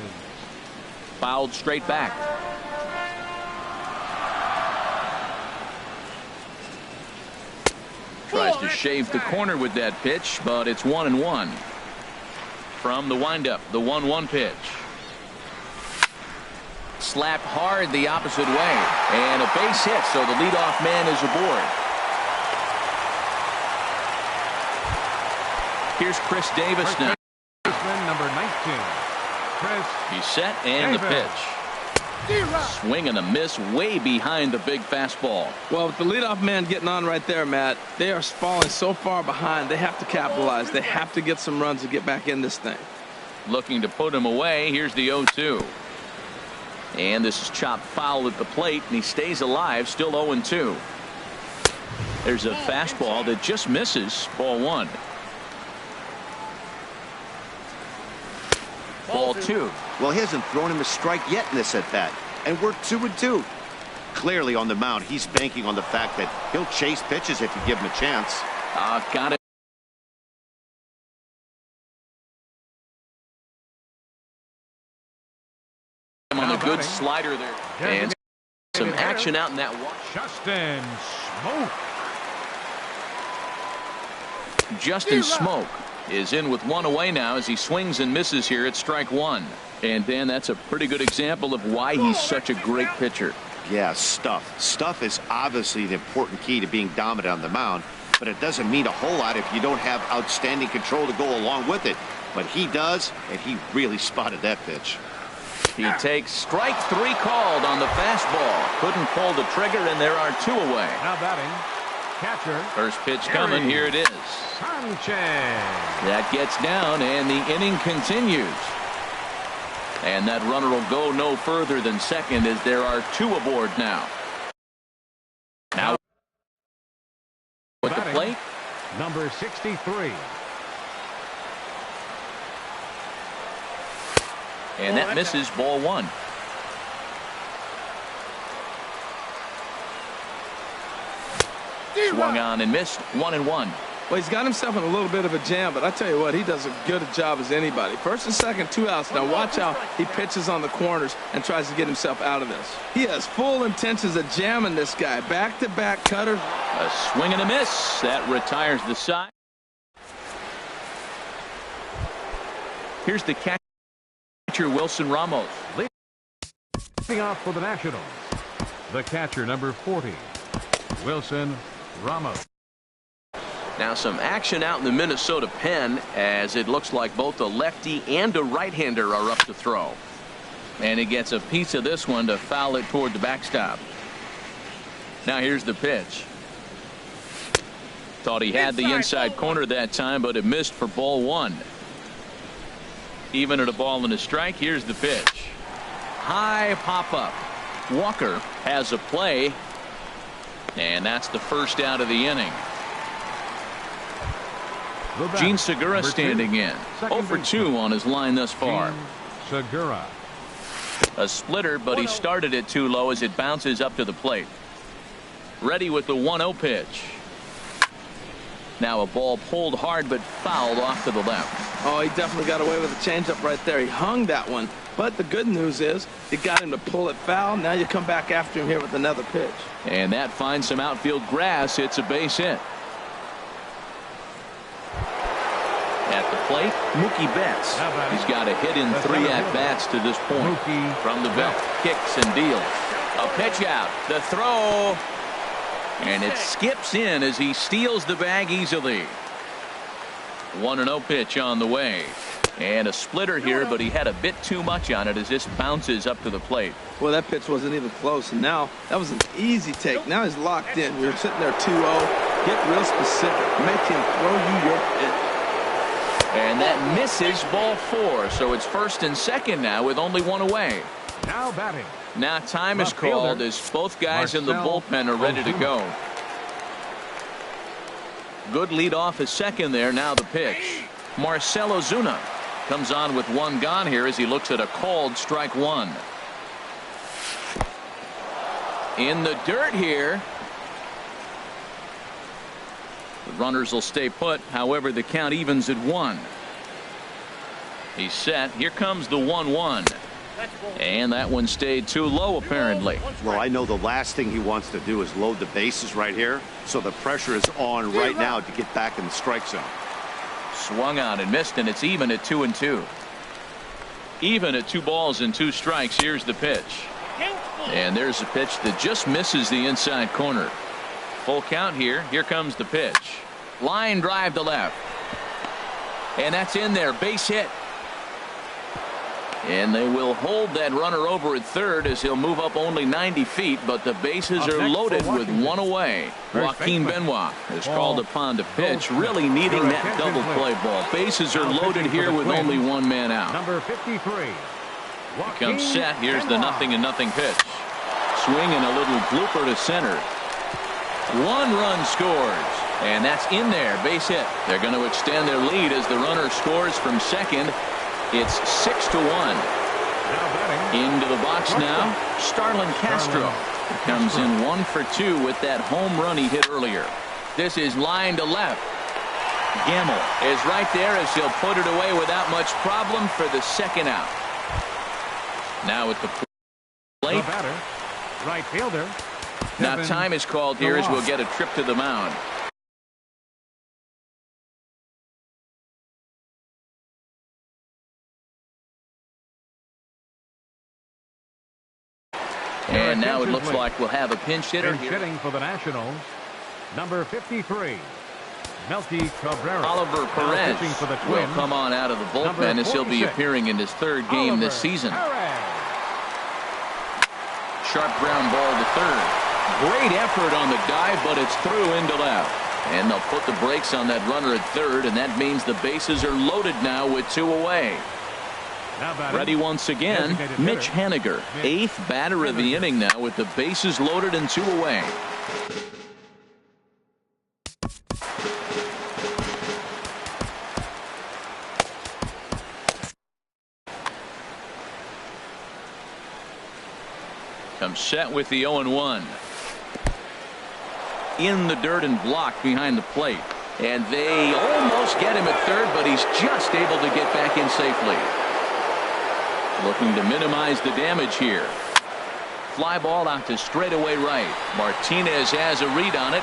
Fouled straight back. Tries to shave the corner with that pitch, but it's 1-1. From the windup, the 1-1 pitch. Slapped hard the opposite way. And a base hit, so the leadoff man is aboard. Here's Chris Davis now. Number 19. Chris. He's set and the pitch. Swing and a miss way behind the big fastball. Well, with the leadoff man getting on right there, Matt, they are falling so far behind. They have to capitalize. They have to get some runs to get back in this thing. Looking to put him away. Here's the 0-2. And this is chopped foul at the plate, and he stays alive, still 0-2. There's a fastball that just misses. Ball 1. Ball 2. Well, he hasn't thrown him a strike yet in this at-bat, and we're 2-2. Clearly on the mound, he's banking on the fact that he'll chase pitches if you give him a chance. Got it. On a good slider there. And some action out in that one. Justin Smoak. Justin Smoak is in with one away now as he swings and misses here at strike 1. And Dan, that's a pretty good example of why he's such a great pitcher. Yeah, stuff. Stuff is obviously the important key to being dominant on the mound, but it doesn't mean a whole lot if you don't have outstanding control to go along with it. But he does, and he really spotted that pitch. He takes strike 3 called on the fastball. Couldn't pull the trigger, and there are 2 away. Now batting, catcher. First pitch coming. Here it is. Sanchez. That gets down, and the inning continues. And that runner will go no further than second as there are 2 aboard now. Now with the plate. Number 63. And that misses. Ball 1. Swung on and missed. 1-1. Well, he's got himself in a little bit of a jam, but I tell you what, he does a good job as anybody. First and second, 2 outs. Now watch how he pitches on the corners and tries to get himself out of this. He has full intentions of jamming this guy. Back-to-back cutter. A swing and a miss. That retires the side. Here's the catcher, Wilson Ramos. Leading off for the Nationals, the catcher, number 40, Wilson Ramos. Now some action out in the Minnesota pen as it looks like both a lefty and a right-hander are up to throw. And he gets a piece of this one to foul it toward the backstop. Now here's the pitch. Thought he had the inside corner that time, but it missed for ball 1. Even at a ball and a strike. Here's the pitch. High pop-up. Walker has a play. And that's the first out of the inning. Gene Segura standing in. 0 for 2 on his line thus far. Segura. A splitter, but he started it too low as it bounces up to the plate. Ready with the 1-0 pitch. Now a ball pulled hard but fouled off to the left. Oh, he definitely got away with a changeup right there. He hung that one. But the good news is you got him to pull it foul. Now you come back after him here with another pitch. And that finds some outfield grass. It's a base hit. At the plate, Mookie Betts. He's got a hit in 3 at-bats to this point. From the belt, kicks and deals. A pitch out. The throw. And it skips in as he steals the bag easily. 1-0 pitch on the way. And a splitter here, but he had a bit too much on it as this bounces up to the plate. Well, that pitch wasn't even close. And now that was an easy take. Now he's locked in. You're sitting there 2-0. Get real specific. Make him throw you your pitch. And that misses ball 4. So it's first and second now with only 1 away. Now batting. Now time is called as both guys in the bullpen are ready to go. Good lead off at second there. Now the pitch. Marcell Ozuna comes on with 1 gone here as he looks at a called strike 1. In the dirt here. Runners will stay put. However, the count evens at 1. He's set. Here comes the 1-1. And that one stayed too low, apparently. Well, I know the last thing he wants to do is load the bases right here. So the pressure is on right now to get back in the strike zone. Swung on and missed, and it's even at 2-2. Even at 2 balls and 2 strikes. Here's the pitch. And there's a pitch that just misses the inside corner. Full count here. Here comes the pitch. Line drive to left. And that's in there. Base hit. And they will hold that runner over at third as he'll move up only 90 feet, but the bases are loaded with 1 away. Joaquin Benoit is called upon to pitch, really needing that double play ball. Bases are loaded here with only 1 man out. Number 53. He comes set. Here's the 0-0 pitch. Swing and a little blooper to center. 1 run scores. And that's in there. Base hit. They're going to extend their lead as the runner scores from second. It's 6-1. Into the box now, Starlin Castro comes in 1 for 2 with that home run he hit earlier. This is line to left. Gamble is right there as he'll put it away without much problem for the second out. Now at the plate. The batter, right fielder. Now time is called here as we'll get a trip to the mound. And now it looks like we'll have a pinch hitter here. Hitting for the Nationals, number 53, Melky Cabrera. Oliver Perez for the will come on out of the bullpen as he'll be appearing in his 3rd game this season. Sharp ground ball to third. Great effort on the dive, but it's through into left. And they'll put the brakes on that runner at third, and that means the bases are loaded now with 2 away. Ready once again, Mitch Haniger, 8th batter of the inning now with the bases loaded and 2 away. Comes set with the 0-1. In the dirt and blocked behind the plate. And they almost get him at third, but he's just able to get back in safely. Looking to minimize the damage here. Fly ball out to straightaway right. Martinez has a read on it.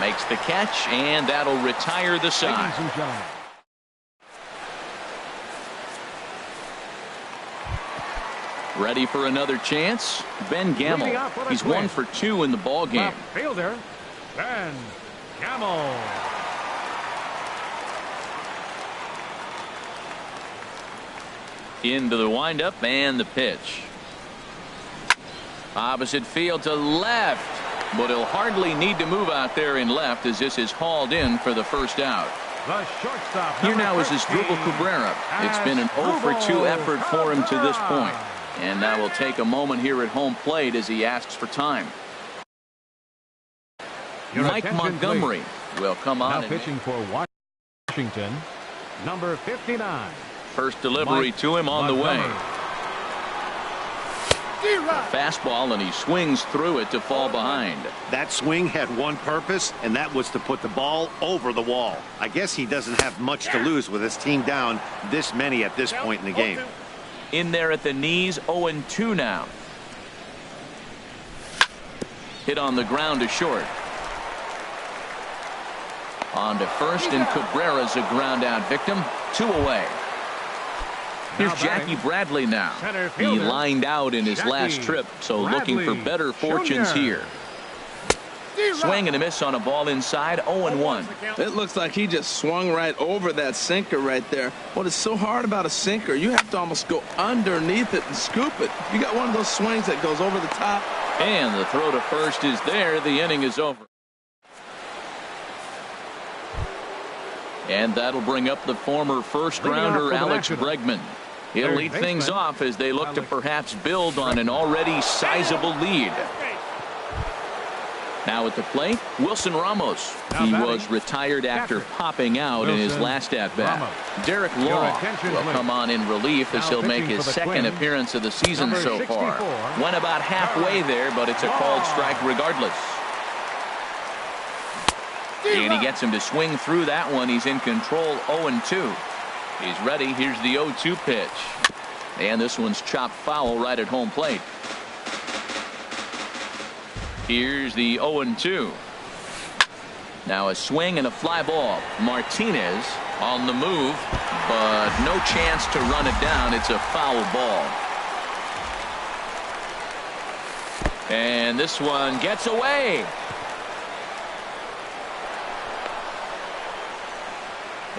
Makes the catch, and that'll retire the side. Ready for another chance? Ben Gamble. He's 1 for 2 in the ball game. Fielder Ben Gamble. Into the windup and the pitch. Opposite field to left, but he'll hardly need to move out there in left as this is hauled in for the first out. The shortstop. Here now is Asdrubal Cabrera. It's been an 0 for 2 effort for him to this point. And now we'll take a moment here at home plate as he asks for time. Mike Montgomery will come on. Now pitching for Washington, number 59. First delivery to him on the way. Fastball, and he swings through it to fall behind. That swing had one purpose, and that was to put the ball over the wall. I guess he doesn't have much to lose with his team down this many at this point in the game. In there at the knees, 0-2 now. Hit on the ground to short. On to first, and Cabrera's a ground out victim. 2 away. Here's Jackie Bradley now. He lined out in his last trip, so looking for better fortunes here. Swing and a miss on a ball inside, 0-1. It looks like he just swung right over that sinker right there. What is so hard about a sinker, you have to almost go underneath it and scoop it. You got one of those swings that goes over the top. And the throw to first is there. The inning is over. And that'll bring up the former first-rounder Alex Bregman. He'll lead things off as they look to perhaps build on an already sizable lead. Now at the plate, Wilson Ramos. He was retired after popping out in his last at-bat. Derek Law will come on in relief as he'll make his second appearance of the season so far. Went about halfway there, but it's a called strike regardless. And he gets him to swing through that one. He's in control, 0-2. He's ready. Here's the 0-2 pitch. And this one's chopped foul right at home plate. Here's the 0-2. Now a swing and a fly ball. Martinez on the move, but no chance to run it down. It's a foul ball. And this one gets away.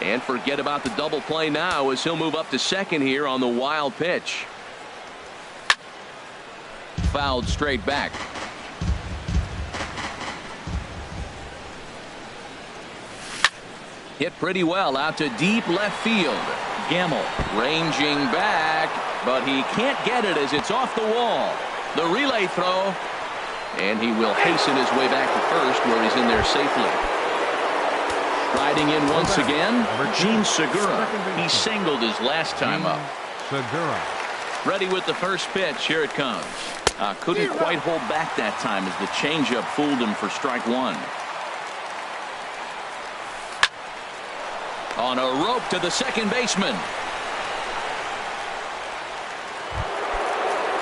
And forget about the double play now as he'll move up to second here on the wild pitch. Fouled straight back. Hit pretty well out to deep left field. Gamble ranging back, but he can't get it as it's off the wall. The relay throw, and he will hasten his way back to first where he's in there safely. Riding in once again, Jean Segura. He singled his last time up. Segura. Ready with the first pitch. Here it comes. Couldn't quite hold back that time as the changeup fooled him for strike one. On a rope to the second baseman.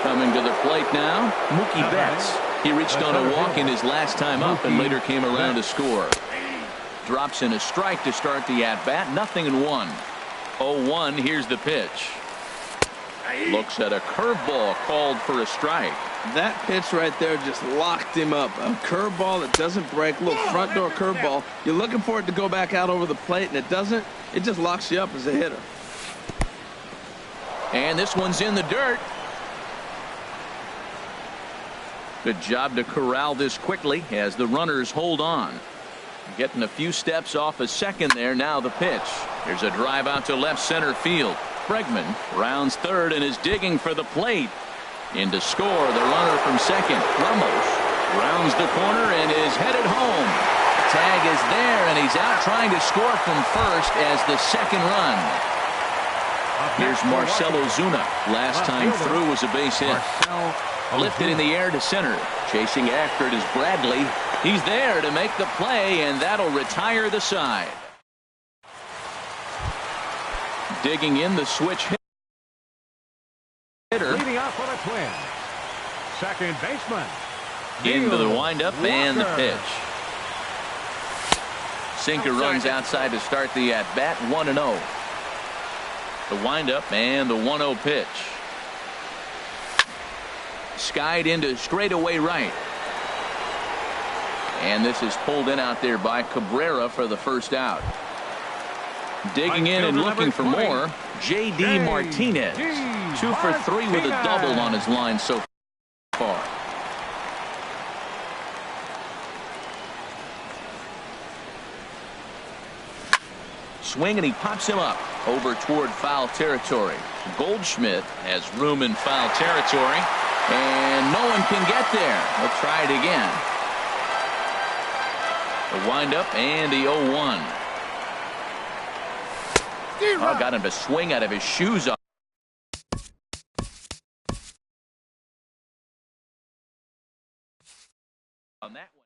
Coming to the plate now, Mookie Betts. He reached on a walk in his last time up and later came around to score. Drops in a strike to start the at-bat. 0-1. 0-1. Here's the pitch. Looks at a curveball called for a strike. That pitch right there just locked him up. A curveball that doesn't break, little front door curveball. You're looking for it to go back out over the plate, and it doesn't. It just locks you up as a hitter. And this one's in the dirt. Good job to corral this quickly as the runners hold on. Getting a few steps off a second there. Now the pitch. There's a drive out to left center field. Bregman rounds third and is digging for the plate. In to score, the runner from second. Ramos rounds the corner and is headed home. Tag is there, and he's out trying to score from first as the second run. Here's Marcell Ozuna. Last time through was a base hit. Lifted in the air to center. Chasing after it is Bradley. He's there to make the play, and that'll retire the side. Digging in the switch hitter. Leading off for the Twins. Second baseman. Into the windup and the pitch. Sinker runs outside to start the at-bat. 1-0. The windup and the 1-0 pitch. Skied into straightaway right. And this is pulled in out there by Cabrera for the first out. Digging in and looking for more, J.D. Martinez. 2 for 3 with a double on his line so far. Swing and he pops him up over toward foul territory. Goldschmidt has room in foul territory, and no one can get there. Let's try it again. The windup and the 0-1. Oh, got him to swing out of his shoes on that one.